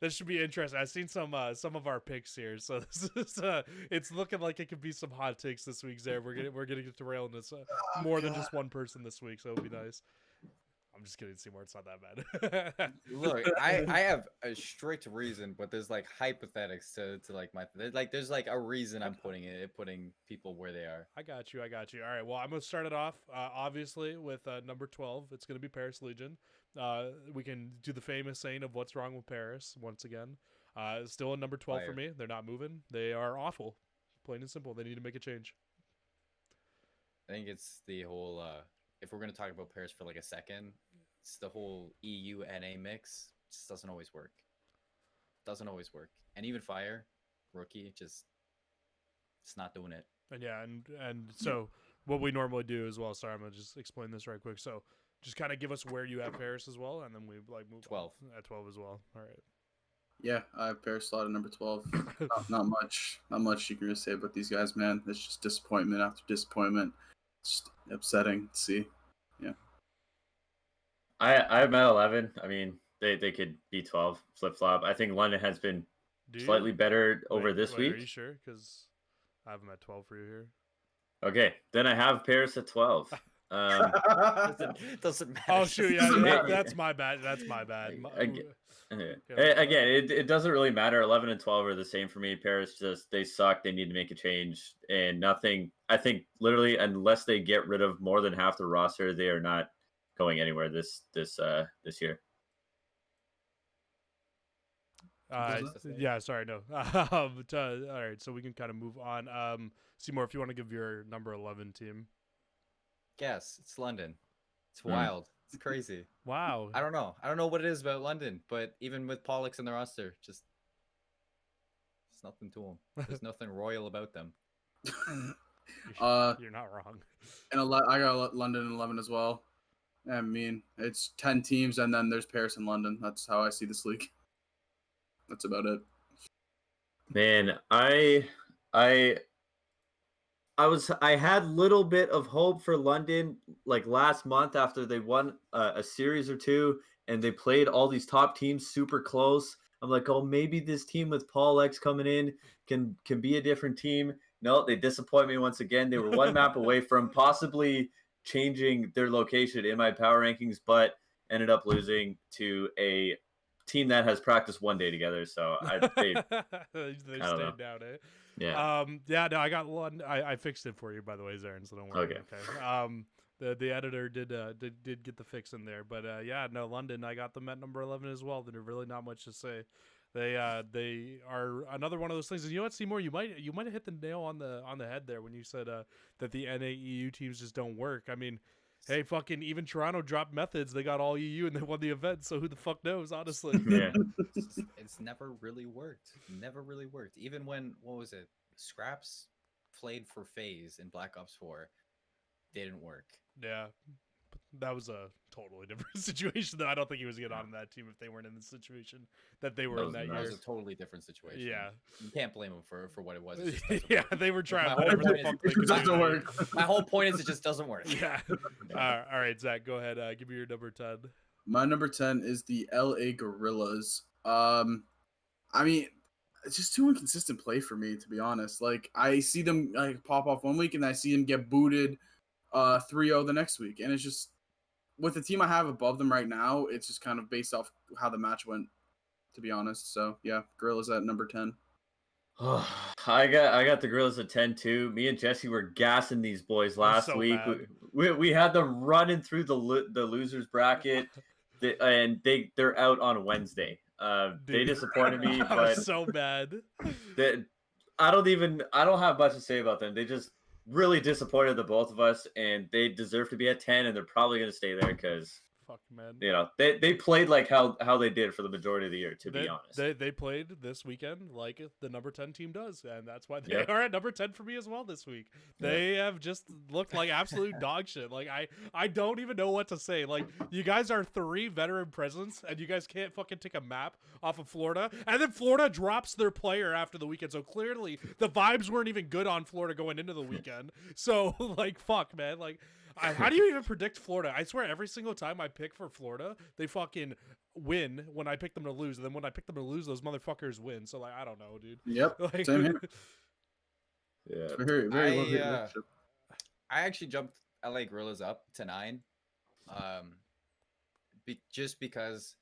this should be interesting. I've seen some of our picks here, so this is it's looking like it could be some hot takes this week. There, we're gonna get derailed in this more than just one person this week, so it'll be nice. I'm just kidding, Seymour. It's not that bad. Look, I have a strict reason, but there's like hypothetics to like my there's like a reason I'm putting people where they are. I got you. All right. Well, I'm gonna start it off obviously with number 12. It's gonna be Paris Legion. We can do the famous saying of what's wrong with Paris once again. Still a number 12 for Fire. me. They're not moving. They are awful. Plain and simple. They need to make a change. I think it's the whole if we're gonna talk about Paris for like a second, it's the whole EU NA mix. Just doesn't always work. And even Fire, rookie, just it's not doing it. And yeah, and so what we normally do as well. Sorry, I'm gonna just explain this right quick. So just kind of give us where you have Paris as well, and then we like move 12. on at 12 as well. All right. Yeah, I have Paris slot at number 12. Not much you can really say about these guys, man. It's just disappointment after disappointment. It's just upsetting to see. I'm at 11. I mean, they could be 12, flip flop. I think London has been Do you? slightly better over Wait, this Are you week. sure? Because I have them at 12 for you here. Okay, then I have Paris at 12. Doesn't matter. Oh shoot, Doesn't yeah, matter. that's my bad. That's my bad. Again, Yeah. Again, it doesn't really matter. 11 and 12 are the same for me. Paris they suck. They need to make a change, and nothing. I think literally, unless they get rid of more than half the roster, they are not going anywhere this year. Yeah, sorry, no. All right, so we can kind of move on. Seymour, if you want to give your number 11 team. Yes, it's London. It's wild. It's crazy. Wow. I don't know. I don't know what it is about London, but even with Pollux in the roster, just there's nothing to them. There's nothing royal about them. You're not wrong. And I got London in 11 as well. I mean, it's 10 teams, and then there's Paris and London. That's how I see this league. That's about it. Man, I I had little bit of hope for London like last month after they won a series or two and they played all these top teams super close. I'm like, oh, maybe this team with Paul X coming in can be a different team. No, they disappoint me once again. They were one map away from possibly changing their location in my power rankings, but ended up losing to a team that has practiced one day together. So they they don't know. stayed down, eh? Yeah. Yeah, no, I got one. I fixed it for you, by the way, Zarin, so don't worry. Okay. The editor did get the fix in there, but yeah, no, London, I got them at number 11 as well. There's really not much to say. They are another one of those things. And you know what, CMoore, you might have hit the nail on the head there when you said that the NAEU teams just don't work. I mean, hey, fucking even Toronto dropped methods. They got all EU and they won the event. So who the fuck knows, honestly? Yeah. It's never really worked. Never really worked. Even when, what was it? Scraps played for FaZe in Black Ops 4. Didn't work. Yeah. That was a totally different situation. Though I don't think he was getting on that team if they weren't in the situation that they were in that That year. was a totally different situation. Yeah. You can't blame them for what it was. It just doesn't Yeah, work. they were trying My whatever whole the point fuck is- they It could doesn't do. work. My whole point is it just doesn't work. Yeah. All right, Zach, go ahead. Give me your number 10. My number 10 is the LA Gorillas. I mean, it's just too inconsistent play for me, to be honest. Like, I see them like pop off one week, and I see them get booted 3-0 the next week. And it's just, with the team I have above them right now, it's just kind of based off how the match went, to be honest. So, yeah, Gorillas at number 10. I got the Gorillas at 10 too. Me and Jesse were gassing these boys last so week. mad. We had them running through the losers bracket, and they're out on Wednesday. They Dude, disappointed me, I but was so mad. I don't have much to say about them. They just really disappointed the both of us, and they deserve to be at 10, and they're probably going to stay there because Fuck, man. you know they played like how they did for the majority of the year. To be honest, They played this weekend like the number 10 team does, and that's why they Yep. are at number 10 for me as well this week. They have just looked like absolute dog shit. Like I don't even know what to say. Like, you guys are 3 veteran presidents, and you guys can't fucking take a map off of Florida, and then Florida drops their player after the weekend. So clearly the vibes weren't even good on Florida going into the weekend. So like, fuck, man. Like, how do you even predict Florida? I swear every single time I pick for Florida, they fucking win when I pick them to lose. And then when I pick them to lose, those motherfuckers win. So, like, I don't know, dude. Yep, Like, same here. yeah. Very, very well hit I relationship. actually jumped LA Gorillas up to 9. Just because,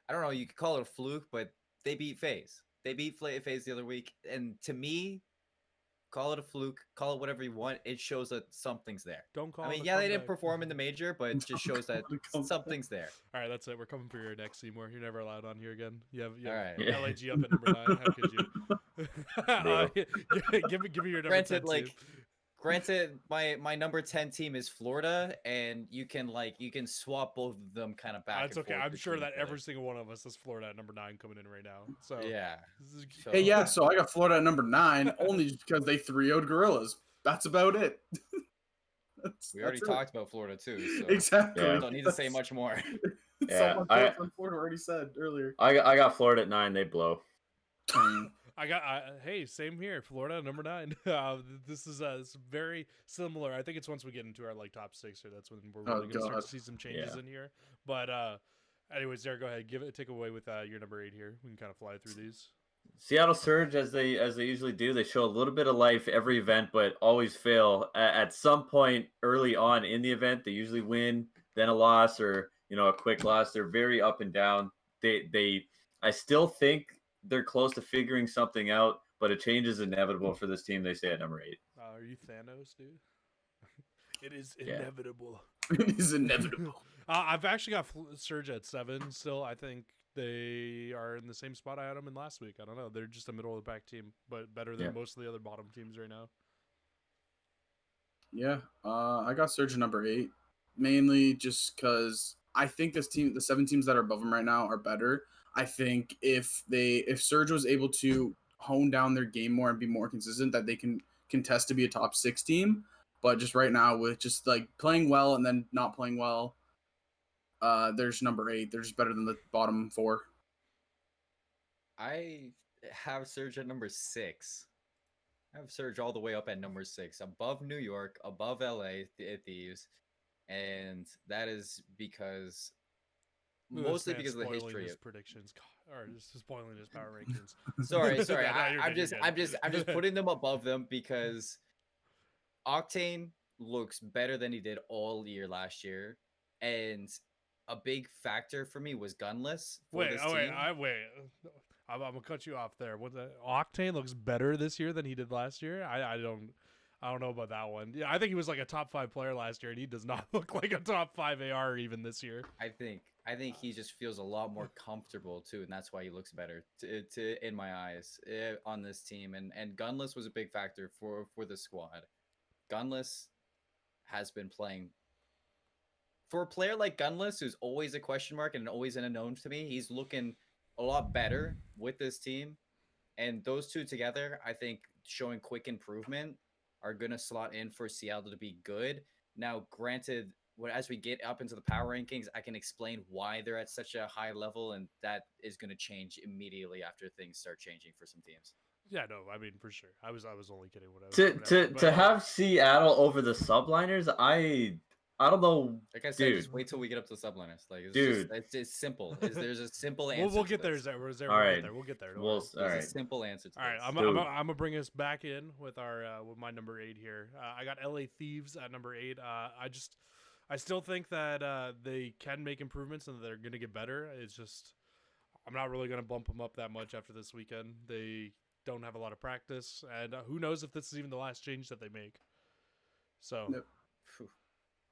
I don't know, you could call it a fluke, but they beat FaZe. They beat FaZe the other week. And to me, call it a fluke, call it whatever you want. It shows that something's there. don't call I it mean, a yeah, they didn't comeback. perform in the major, but it just shows that something's there. All right, that's it. We're coming for your next CMoore. You're never allowed on here again. You have All right. Yeah. LAG up at number 9. How could you? Give me your number 10 Granted, team. Granted, my number 10 team is Florida, and you can swap both of them kind of back. That's and okay. forth I'm sure between that each other. every single one of us is Florida at number 9 coming in right now. So Yeah. So, Hey, yeah, so I got Florida at number 9, only just because they 3-0'd Gorillas. That's about it. we already That's it. talked about Florida too. So Exactly. Yeah. don't need to say much more. Yeah, So much on Florida already said earlier. I got Florida at 9. They blow. I got hey, same here. Florida number 9. This is it's very similar. I think it's once we get into our like top 6 here. That's when we're really gonna start God. to see some changes Yeah. in here. But anyways, Derek, go ahead. Take away with your number 8 here. We can kind of fly through these. Seattle Surge, as they usually do, they show a little bit of life every event, but always fail at some point early on in the event. They usually win, then a loss, or a quick loss. They're very up and down. I still think they're close to figuring something out, but a change is inevitable for this team. They stay at number 8. Are you Thanos, dude? It is Yeah. inevitable. It is inevitable. I've actually got Surge at 7 still. I think they are in the same spot I had them in last week. I don't know. They're just a middle of the pack team, but better than Yeah. most of the other bottom teams right now. Yeah, I got Surge at number 8, mainly just because I think this team, the 7 teams that are above them right now, are better. I think if Surge was able to hone down their game more and be more consistent, that they can contest to be a top 6 team. But just right now, with just like playing well and then not playing well, there's number 8. They're just better than the bottom 4. I have Surge at number 6. I have Surge all the way up at number 6, above New York, above LA Thieves, and that is because mostly because of the history his of. predictions, or just spoiling his power rankings. Sorry. No, you're I'm good, you're just good. putting them above them because Octane looks better than he did all year last year, and a big factor for me was gunless for this team. I'm gonna cut you off there. What the Octane looks better this year than he did last year? I don't know about that one. Yeah, I think he was like a top 5 player last year, and he does not look like a top 5 AR even this year. I think he just feels a lot more comfortable too, and that's why he looks better to in my eyes on this team. And gunless was a big factor for the squad. Gunless has been playing for a player like Gunless, who's always a question mark and always an unknown to me. He's looking a lot better with this team, and those two together, I think, showing quick improvement, are gonna slot in for Seattle to be good. Now, granted, as we get up into the power rankings, I can explain why they're at such a high level, and that is going to change immediately after things start changing for some teams. Yeah, no, I mean for sure. I was only kidding. To have Seattle over the subliners, I don't know. Like I said, just wait till we get up to the subliners. Like it's simple. There's a simple answer. We'll get there. All right, we'll get there. All right. A simple answer to all right, this. I'm gonna bring us back in with our with my number 8 here. I got LA Thieves at number 8. I still think that they can make improvements and they're gonna get better. It's just I'm not really gonna bump them up that much after this weekend. They don't have a lot of practice, and who knows if this is even the last change that they make. So. Nope.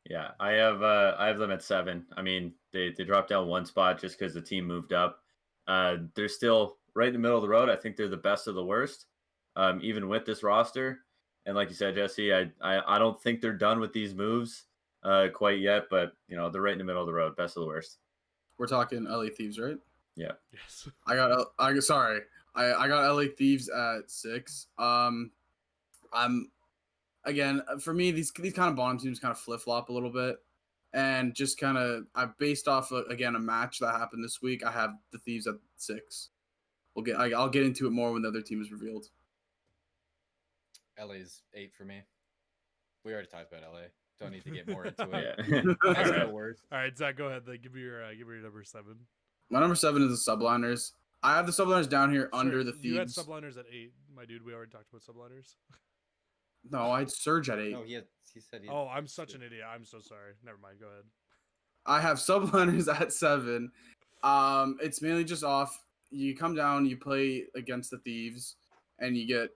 Yeah, I have them at 7. I mean, they dropped down one spot just because the team moved up. They're still right in the middle of the road. I think they're the best of the worst, even with this roster. And like you said, Jesse, I don't think they're done with these moves quite yet. But they're right in the middle of the road, best of the worst. We're talking LA Thieves, right? Yeah. Yes. I got LA Thieves at 6. Again, for me, these kind of bottom teams kind of flip flop a little bit, and just kind of based off again a match that happened this week. I have the Thieves at 6. I'll get into it more when the other team is revealed. LA's 8 for me. We already talked about LA. Don't need to get more into it. Yeah. That's no words. All right, Zach, go ahead. Give me your number 7. My number 7 is the Subliners. I have the Subliners down here under the Thieves. You had Subliners at 8, my dude. We already talked about Subliners. No, I had Surge at 8. No, he said. Oh, I'm such an idiot. I'm so sorry. Never mind. Go ahead. I have Subliners at 7. It's mainly just off. You come down, you play against the Thieves, and you get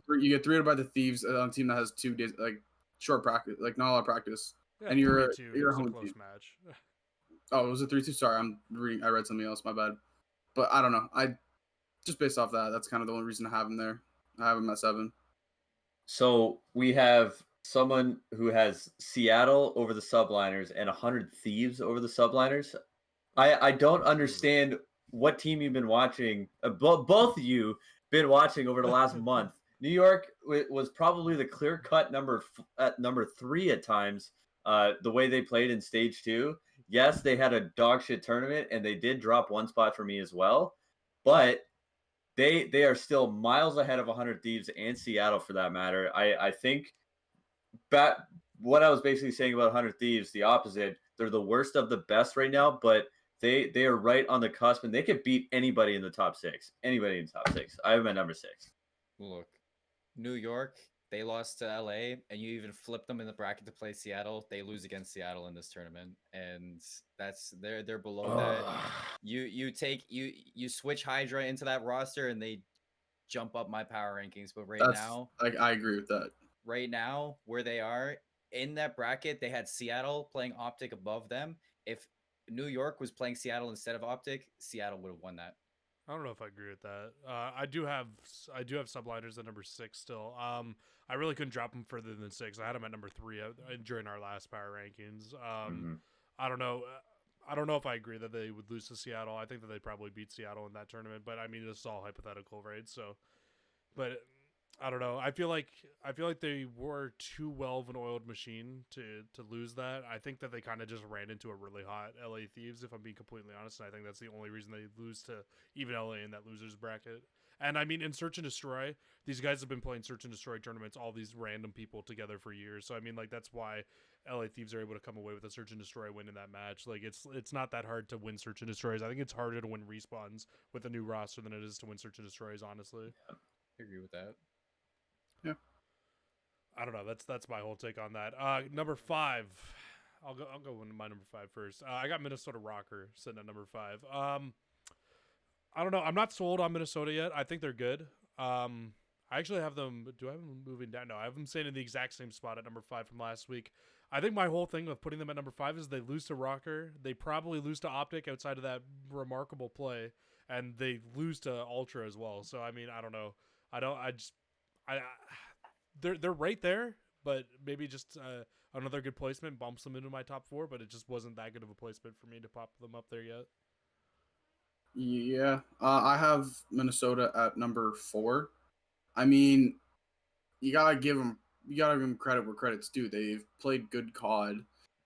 3-0 by the Thieves on a team that has 2 days, like short practice, like not a lot of practice. Yeah, and you're a home close team. match. Oh, it was a 3-2. Sorry, I read something else. My bad. But I don't know. I just based off that, that's kind of the only reason I have him there. I have him at 7. So we have someone who has Seattle over the subliners and 100 Thieves over the subliners. I don't understand what team you've been watching. Both of you been watching over the last month. New York was probably the clear-cut number 3 at times. The way they played in stage 2. Yes, they had a dog shit tournament and they did drop one spot for me as well, but they are still miles ahead of 100 Thieves and Seattle for that matter. I think what I was basically saying about 100 Thieves, the opposite. They're the worst of the best right now, but they are right on the cusp and they could beat anybody in the top 6. Anybody in the top 6. I have my number 6. Look, New York, they lost to LA, and you even flipped them in the bracket to play Seattle. They lose against Seattle in this tournament, and they're below that. You switch Hydra into that roster, and they jump up my power rankings. But now, I agree with that. Right now, where they are in that bracket, they had Seattle playing Optic above them. If New York was playing Seattle instead of Optic, Seattle would have won that. I don't know if I agree with that. I do have Subliners at number 6 still. I really couldn't drop them further than 6. I had them at number 3 during our last power rankings. I don't know. I don't know if I agree that they would lose to Seattle. I think that they probably beat Seattle in that tournament, but I mean, this is all hypothetical, right? So, but I don't know. I feel like they were too well of an oiled machine to lose that. I think that they kind of just ran into a really hot LA Thieves, if I'm being completely honest. And I think that's the only reason they lose to even LA in that losers bracket. And I mean, in Search and Destroy, these guys have been playing Search and Destroy tournaments, all these random people together for years. So I mean, like that's why LA Thieves are able to come away with a Search and Destroy win in that match. Like it's not that hard to win Search and Destroys. I think it's harder to win respawns with a new roster than it is to win Search and Destroys. Honestly. I agree with that. Yeah. I don't know. That's my whole take on that. Number 5. I'll go with my number 5 first. I got Minnesota Rocker sitting at number 5. I don't know. I'm not sold on Minnesota yet. I think they're good. I actually have them. Do I have them moving down? No, I have them staying in the exact same spot at number 5 from last week. I think my whole thing of putting them at number 5 is they lose to Rocker. They probably lose to Optic outside of that remarkable play, and they lose to Ultra as well. So I mean, I don't know. I they're right there, but maybe just another good placement bumps them into my top 4. But it just wasn't that good of a placement for me to pop them up there yet. Yeah, I have Minnesota at number 4. I mean, you gotta give them credit where credit's due. They've played good COD.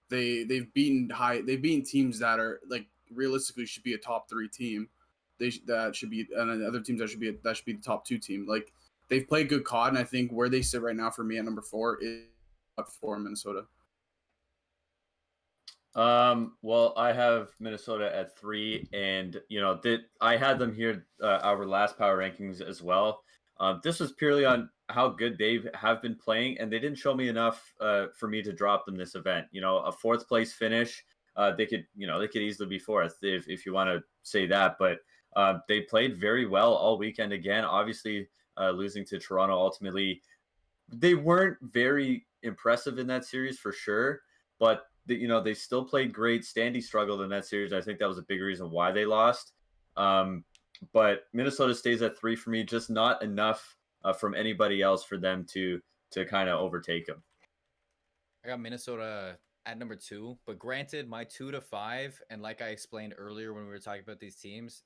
They've beaten teams that are like realistically should be a top 3 team. That should be, and then other teams that should be the top 2 team. Like they've played good COD, and I think where they sit right now for me at number 4 is up for Minnesota. Well, I have Minnesota at 3, and I had them here our last power rankings as well. This was purely on how good they have been playing, and they didn't show me enough for me to drop them this event. A 4th place finish, they could easily be 4th if you want to say that, but they played very well all weekend again. Obviously, losing to Toronto ultimately, they weren't very impressive in that series for sure, but they still played great. Standy struggled in that series. I think that was a big reason why they lost. But Minnesota stays at 3 for me, just not enough from anybody else for them to kind of overtake them. I got Minnesota at number 2, but granted, my 2 to 5, and like I explained earlier when we were talking about these teams,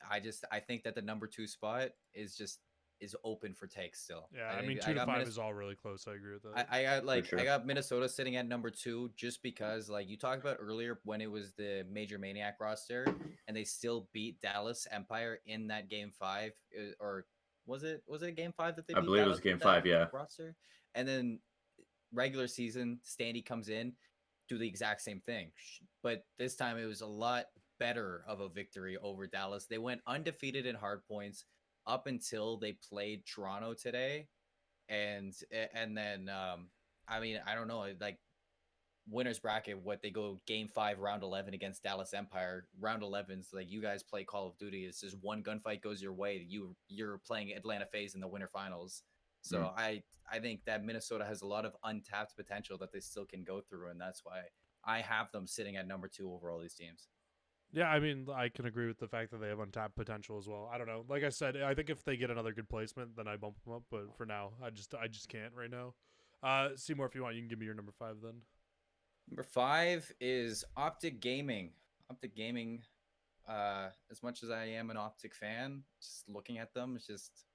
I think that the number 2 spot is open for takes still. Yeah, I mean 2 to 5 is all really close. I agree with that. I got Minnesota sitting at number 2 just because like you talked about earlier when it was the Major Maniac roster and they still beat Dallas Empire in that game 5, or was it game 5 that they beat? I believe Dallas it was game with 5, that yeah. roster, and then regular season Standy comes in, do the exact same thing, but this time it was a lot better of a victory over Dallas. They went undefeated in hard points up until they played Toronto today, and then I mean, I don't know, like winners bracket, what they go game 5 round 11 against Dallas Empire. Round 11's like you guys play Call of Duty. It's just one gunfight goes your way, you're playing Atlanta FaZe in the winter finals. So I think that Minnesota has a lot of untapped potential that they still can go through, and that's why I have them sitting at number 2 over all these teams. Yeah, I mean, I can agree with the fact that they have untapped potential as well. I don't know. Like I said, I think if they get another good placement, then I bump them up. But for now, I just can't right now. CMoore, if you want, you can give me your number 5 then. Number 5 is Optic Gaming. Optic Gaming, as much as I am an Optic fan, just looking at them, it's just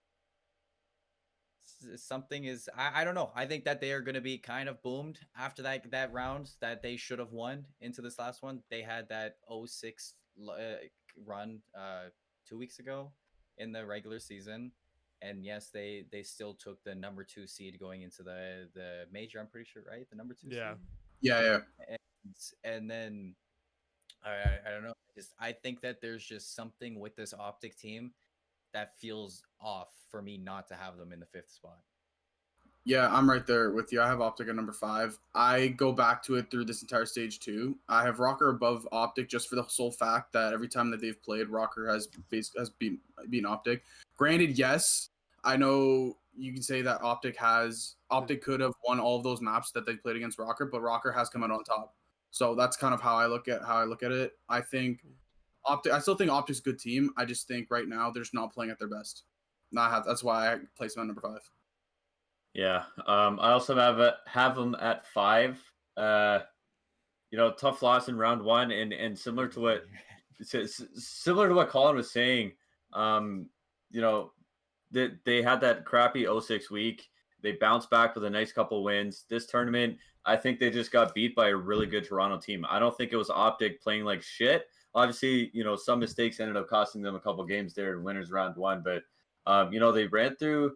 something is I don't know. I think that they are going to be kind of boomed after that round that they should have won into this last one. They had that 0-6 run 2 weeks ago in the regular season, and yes, they still took the number 2 seed going into the major. I'm pretty sure, right? The number 2 Yeah. seed. Yeah. And then I don't know. I think that there's just something with this Optic team that feels off for me not to have them in the 5th spot. Yeah, I'm right there with you. I have Optic at number 5. I go back to it through this entire stage 2. I have Rocker above Optic just for the sole fact that every time that they've played, Rocker has beaten Optic. Granted, yes, I know you can say that Optic could have won all of those maps that they played against Rocker, but Rocker has come out on top. So that's kind of how I look at it. I still think Optic's a good team. I just think right now they're just not playing at their best. That's why I place them at number 5. Yeah. I also have them at 5. tough loss in round one, and similar to what Colin was saying. You know, they had that crappy 06 week. They bounced back with a nice couple wins. This tournament, I think they just got beat by a really good Toronto team. I don't think it was Optic playing like shit. Obviously, some mistakes ended up costing them a couple games there in winners round one, but they ran through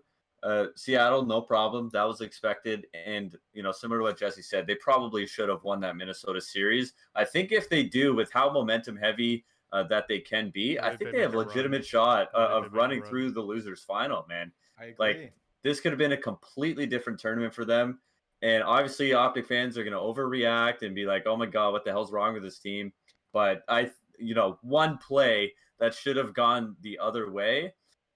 Seattle, no problem. That was expected. And, similar to what Jesse said, they probably should have won that Minnesota series. I think if they do, with how momentum heavy that they can be, I think they have a legitimate shot of running through the losers final, man. I agree. Like, this could have been a completely different tournament for them. And obviously, Optic fans are going to overreact and be like, oh my God, what the hell's wrong with this team? But one play that should have gone the other way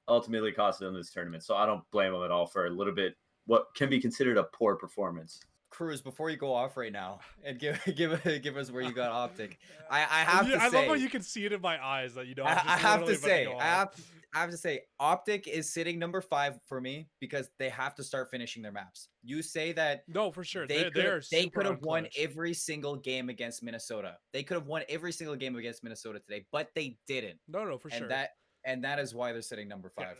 ultimately cost them this tournament. So I don't blame them at all for a little bit what can be considered a poor performance. Cruz, before you go off right now and give us where you got Optic, I have to say, I love how you can see it in my eyes that I have to say, Optic is sitting number 5 for me because they have to start finishing their maps. You say that no, for sure they could have won every single game against Minnesota. They could have won every single game against Minnesota today, but they didn't. No, for sure. And that is why they're sitting number 5. Yeah,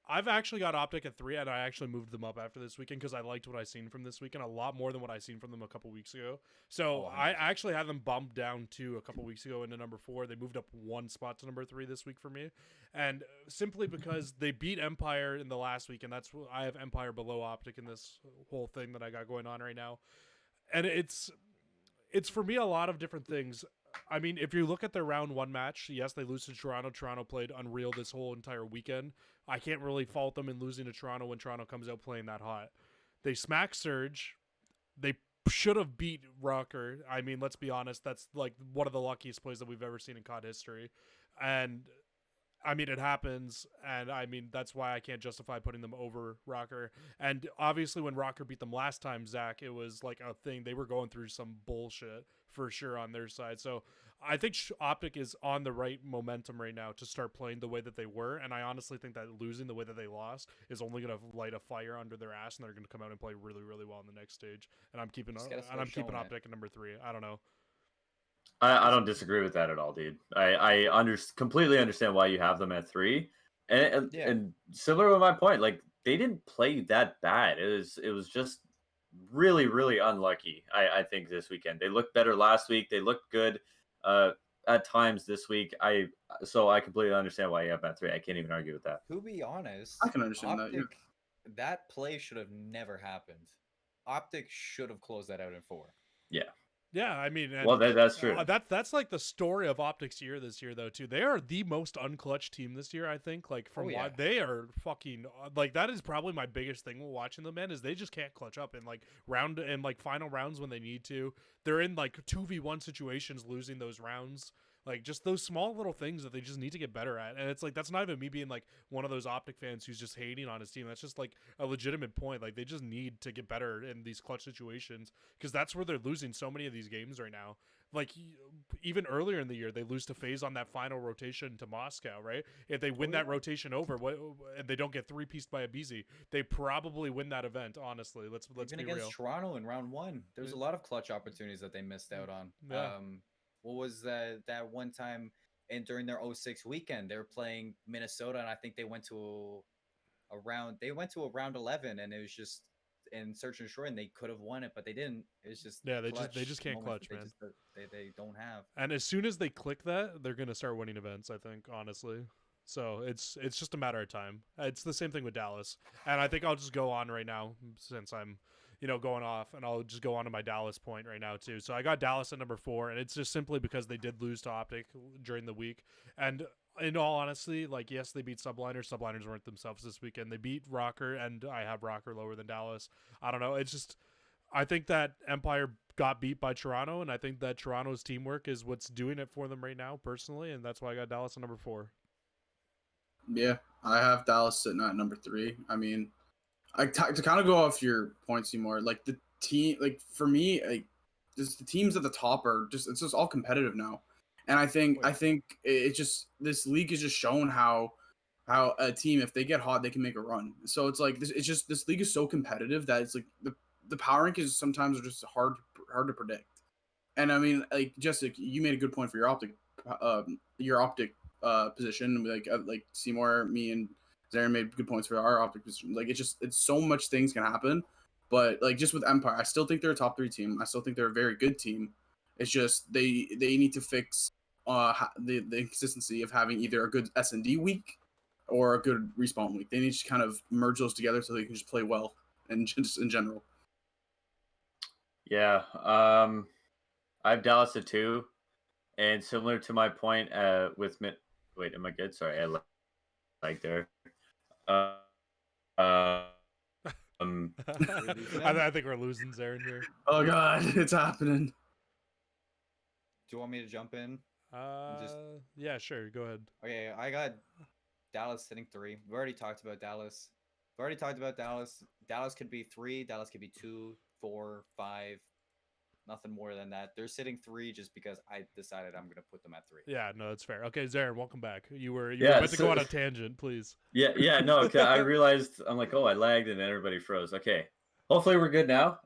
I've actually got Optic at 3, and I actually moved them up after this weekend because I liked what I seen from this weekend a lot more than what I seen from them a couple weeks ago. So I actually had them bumped down to a couple weeks ago into number 4. They moved up 1 spot to number 3 this week for me, and simply because they beat Empire in the last week, and I have Empire below Optic in this whole thing that I got going on right now, and it's for me a lot of different things. I mean, if you look at their round 1 match, yes, they lose to Toronto. Toronto played unreal this whole entire weekend. I can't really fault them in losing to Toronto when Toronto comes out playing that hot. They smack Surge. They should have beat Rocker. I mean, let's be honest. That's like one of the luckiest plays that we've ever seen in COD history. And I mean, it happens, and I mean, that's why I can't justify putting them over Rocker. And obviously, when Rocker beat them last time, Zack, it was like a thing. They were going through some bullshit for sure on their side. So I think Optic is on the right momentum right now to start playing the way that they were. And I honestly think that losing the way that they lost is only going to light a fire under their ass, and they're going to come out and play really, really well in the next stage. And I'm keeping Optic at number 3. I don't know. I don't disagree with that at all, dude. I completely understand why you have them at 3, and similar to my point, like they didn't play that bad. It was just really, really unlucky. I think this weekend they looked better last week. They looked good at times this week. So I completely understand why you have them at 3. I can't even argue with that. To be honest, I can understand Optic, that. Yeah. That play should have never happened. Optic should have closed that out in 4. Yeah. Yeah, I mean, well, that's true. That's like the story of Optic's year this year, though. Too, they are the most unclutched team this year. I think, like what they are fucking like. That is probably my biggest thing watching them, man. Is they just can't clutch up in like final rounds when they need to. They're in like 2v1 situations, losing those rounds. Like just those small little things that they just need to get better at. And it's like, that's not even me being like one of those Optic fans who's just hating on his team. That's just like a legitimate point. Like they just need to get better in these clutch situations because that's where they're losing so many of these games right now. Like even earlier in the year, they lose to FaZe on that final rotation to Moscow, right? If they win that rotation over and they don't get 3-pieced by a BZ, they probably win that event, honestly. Let's even be against real. Toronto in round 1, there's a lot of clutch opportunities that they missed out on. Yeah. What was that one time during their 06 weekend? They were playing Minnesota, and I think they went to a round 11, and it was just in search and destroy, and they could have won it, but they didn't. It was just they just can't clutch, man. They don't have. And as soon as they click that, they're gonna start winning events, I think, honestly. So it's just a matter of time. It's the same thing with Dallas, and I think I'll just go on right now since I'm going off, and I'll just go on to my Dallas point right now too. So I got Dallas at number 4, and it's just simply because they did lose to Optic during the week. And in all honesty, like, yes, they beat Subliners. Subliners weren't themselves this weekend. They beat Rocker, and I have Rocker lower than Dallas. I don't know. It's just, I think that Empire got beat by Toronto, and I think that Toronto's teamwork is what's doing it for them right now, personally, and that's why I got Dallas at number 4. Yeah, I have Dallas sitting at number 3. I mean, to kind of go off your point, CMoore, like the team, like for me, like just the teams at the top are just, it's just all competitive now. And I think it's just, this league is just shown how a team, if they get hot, they can make a run. So it's like, this league is so competitive that it's like the power rankings sometimes are just hard to predict. And I mean, like Jessica, you made a good point for your optic position. Like CMoore, me and Zarin made good points for our optic position. Like it's so much things can happen, but like just with Empire, I still think they're a top 3 team. I still think they're a very good team. It's just they need to fix the inconsistency of having either a good S&D week or a good respawn week. They need to kind of merge those together so they can just play well and just in general. Yeah. I have Dallas at 2, and similar to my point with wait, am I good? Sorry, I like there. Um, I think we're losing Zarin here. Oh god, it's happening. Do you want me to jump in? Yeah, sure. Go ahead. Okay, I got Dallas sitting 3. We've already talked about Dallas. Dallas could be 3. Dallas could be 2, 4, 5. Nothing more than that. They're sitting 3 just because I decided I'm gonna put them at 3. Yeah, no, that's fair. Okay, Zarin, welcome back. You were Yeah, about to go on a tangent, please. Yeah, no, 'cause I realized I'm like, oh, I lagged and then everybody froze. Okay, hopefully we're good now.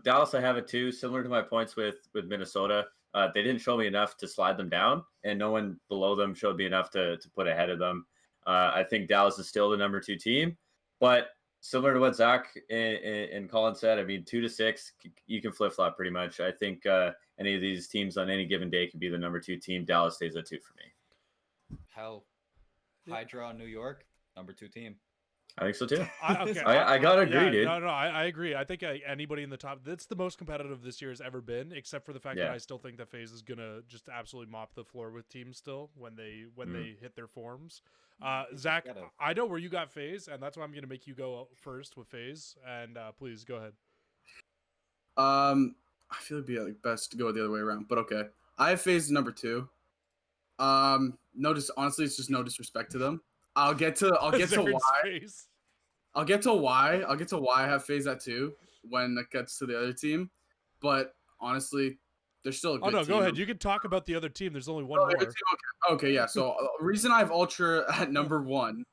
Dallas, I have it too. Similar to my points with Minnesota, they didn't show me enough to slide them down, and no one below them showed me enough to put ahead of them. I think Dallas is still the number 2 team, but similar to what Zack and Colin said, I mean, 2 to 6, you can flip flop pretty much. I think any of these teams on any given day could be the number 2 team. Dallas stays at 2 for me. Hell, Hydra on New York, number 2 team. I think so too. Okay, I gotta agree, dude. No, I agree. I think anybody in the top, that's the most competitive this year has ever been, except for the fact that I still think that FaZe is gonna just absolutely mop the floor with teams still when they hit their forms. Zack, I know where you got FaZe, and that's why I'm gonna make you go first with FaZe. And please go ahead. I feel it'd be like best to go the other way around, but okay. I have FaZe number 2. Honestly, it's just no disrespect to them. I'll get to why. I'll get to why I have FaZe at 2 when it gets to the other team. But honestly, they're still a good team. Go ahead. You can talk about the other team. There's only one more. Okay, yeah. So reason I have Ultra at number 1,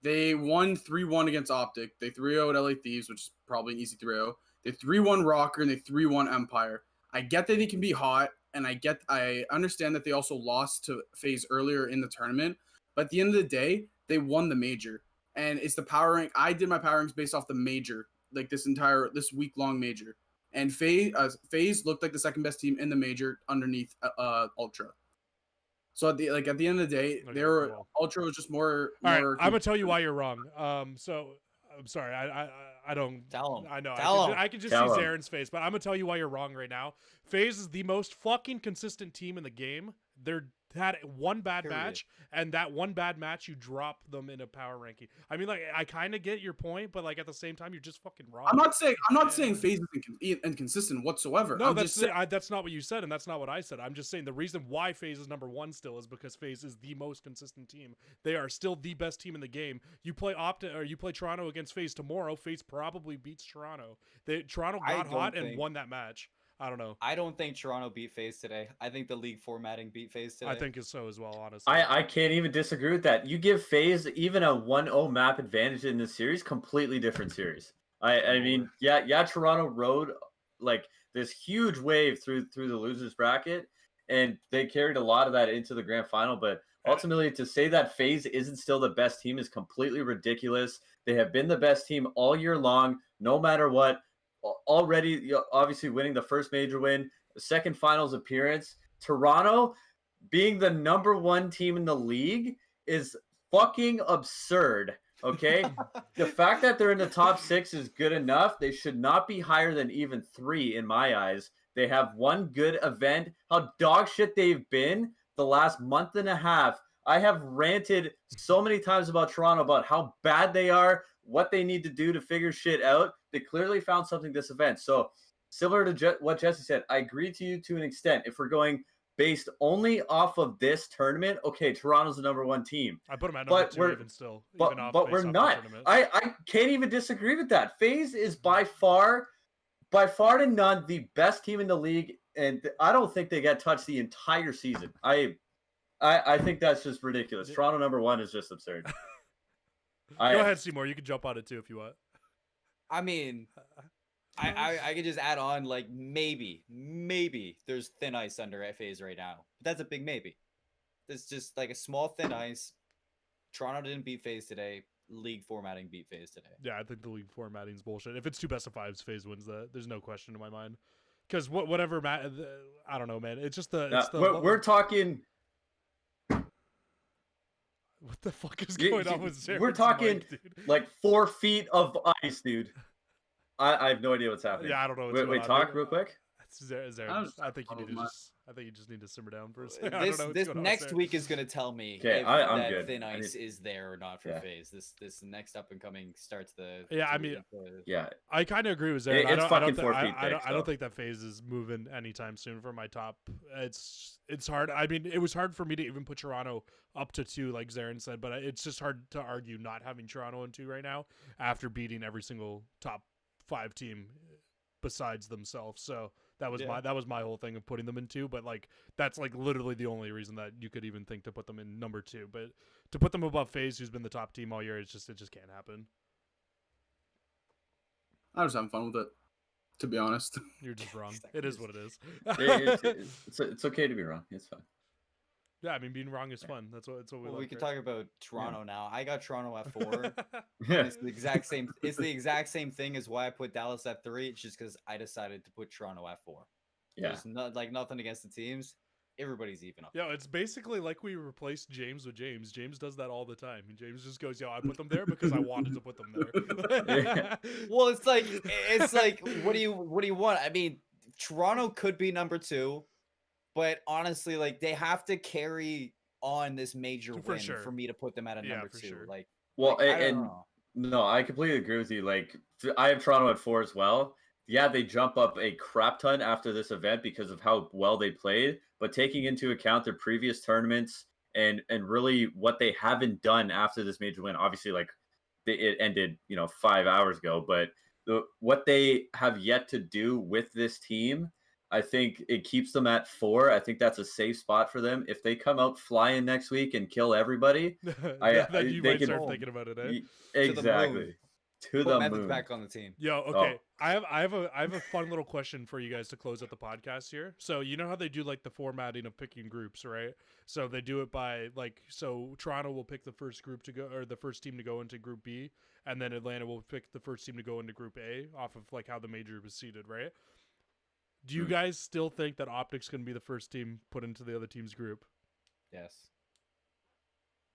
they won 3-1 against Optic. They 3-0'd LA Thieves, which is probably an easy 3-0. They 3-1 Rocker, and they 3-1 Empire. I get that they can be hot, and I understand that they also lost to FaZe earlier in the tournament. But at the end of the day, they won the major. And it's the power rank. I did my power ranks based off the major, like this week-long major. And FaZe looked like the second best team in the major underneath Ultra. So at the end of the day, Ultra was just more. All right, I'm gonna tell you why you're wrong. So I'm sorry, I don't tell him. I know. I can just see Zarin's face, but I'm gonna tell you why you're wrong right now. FaZe is the most fucking consistent team in the game. They're had one bad match, and that one bad match you drop them in a power ranking. I mean, like, I kind of get your point, but like at the same time, you're just fucking wrong. I'm not saying FaZe is inconsistent whatsoever. No, that's not what you said, and that's not what I said. I'm just saying the reason why FaZe is number 1 still is because FaZe is the most consistent team. They are still the best team in the game. You play you play Toronto against FaZe tomorrow. FaZe probably beats Toronto. Toronto got hot and won that match. I don't know. I don't think Toronto beat FaZe today. I think the league formatting beat FaZe today. I think so as well, honestly. I can't even disagree with that. You give FaZe even a 1-0 map advantage in this series, completely different series. I mean, yeah, Toronto rode like this huge wave through the losers bracket, and they carried a lot of that into the grand final. But ultimately, to say that FaZe isn't still the best team is completely ridiculous. They have been the best team all year long, no matter what. Already, obviously winning the first major win, the second finals appearance. Toronto being the number 1 team in the league is fucking absurd. Okay, the fact that they're in the top 6 is good enough. They should not be higher than even 3 in my eyes. They have one good event. How dog shit they've been the last month and a half. I have ranted so many times about Toronto, about how bad they are, what they need to do to figure shit out. They clearly found something this event. So similar to what Jesse said, I agree to you to an extent. If we're going based only off of this tournament, okay, Toronto's the number 1 team. I put them at number 2 even still. But we're not. I can't even disagree with that. FaZe is by far to none the best team in the league, and I don't think they get touched the entire season. I think that's just ridiculous. Toronto number 1 is just absurd. Go ahead, CMoore. You can jump on it too if you want. I mean, I could just add on like maybe there's thin ice under FAs right now. But that's a big maybe. There's just like a small thin ice. Toronto didn't beat FaZe today. League formatting beat FaZe today. Yeah, I think the league formatting's bullshit. If it's 2 best of 5s, FaZe wins that. There's no question in my mind. Because whatever, I don't know, man. It's just we're talking. What the fuck is going on with Zarin's We're talking mic, dude? like 4 feet of ice, dude. I have no idea what's happening. Yeah, I don't know what's going wait, on. talk real quick. Zarin, I think you just need to simmer down for a second. I don't know what's This going on next there. week is gonna tell me Okay, if I'm that good. thin ice is there or not for FaZe. This next up and coming starts the. Yeah, I to mean, the- yeah, I kind of agree with Zarin. It's fucking 4 feet I thick. don't think that FaZe is moving anytime soon for my top. It's hard. I mean, it was hard for me to even put Toronto up to 2, like Zarin said, but it's just hard to argue not having Toronto in 2 right now after beating every single top 5 team besides themselves. So that was my whole thing of putting them in 2, but like that's like literally the only reason that you could even think to put them in number 2. But to put them above FaZe, who's been the top team all year, it just can't happen. I was having fun with it, to be honest. You're just wrong. It is what it is. It's okay to be wrong. It's fine. Yeah, I mean, being wrong is fun. That's what we. Well, like, we can right? talk about Toronto now. I got Toronto at 4. Yeah. It's the exact same. It's the exact same thing as why I put Dallas at 3. It's just because I decided to put Toronto at 4. Yeah. There's nothing against the teams. Everybody's even up. Yo, it's basically like we replaced James with James. James does that all the time. And James just goes, "Yo, I put them there because I wanted to put them there." Well, it's like what do you want? I mean, Toronto could be number 2, but honestly, like they have to carry on this major For win sure. for me to put them at a Yeah, number for 2. sure. Like, Well, I don't and know. no, I completely agree with you. Like, I have Toronto at 4 as well. Yeah, they jump up a crap ton after this event because of how well they played, but taking into account their previous tournaments and really what they haven't done after this major win, obviously, like it ended 5 hours ago, but what they have yet to do with this team, I think it keeps them at 4. I think that's a safe spot for them. If they come out flying next week and kill everybody, then you they might can start thinking about it, eh? exactly to Put the Memphis moon. back on the team. Yo, Oh. okay. I have a fun little question for you guys to close out the podcast here. So you know how they do like the formatting of picking groups, right? So they do it by like, so Toronto will pick the first group to go, or the first team to go into Group B, and then Atlanta will pick the first team to go into Group A off of like how the major was seeded, right? Do you guys still think that Optic's going to be the first team put into the other team's group? Yes.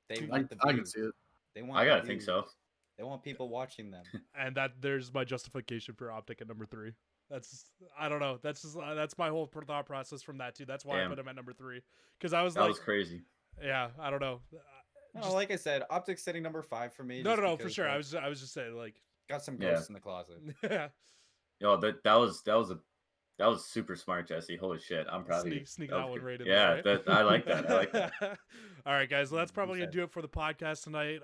They I want the can views. see it. They want. I the gotta think so. views. They want people watching them. And that there's my justification for Optic at number 3. That's I don't know. That's just that's my whole thought process from that too. That's why I put him at number 3 because I was That was crazy. Yeah, I don't know. No, like I said, Optic's sitting number 5 for me. No, just for because, sure. like, I was just saying like got some ghosts in the closet. yeah. Yo, that was super smart, Jesse. Holy shit, I'm proud of you. Sneak That that was one good. right in Yeah, there. Right? I like that. I like that. All right, guys. Well, that's probably You gonna said. do it for the podcast tonight.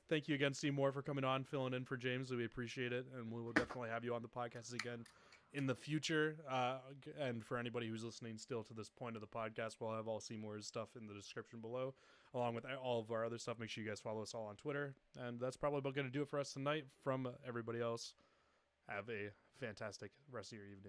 Thank you again, CMoore, for coming on, filling in for James. We appreciate it, and we will definitely have you on the podcast again in the future. And for anybody who's listening still to this point of the podcast, we'll have all CMoore's stuff in the description below, along with all of our other stuff. Make sure you guys follow us all on Twitter, and that's probably about gonna do it for us tonight. From everybody else, have a fantastic rest of your evening.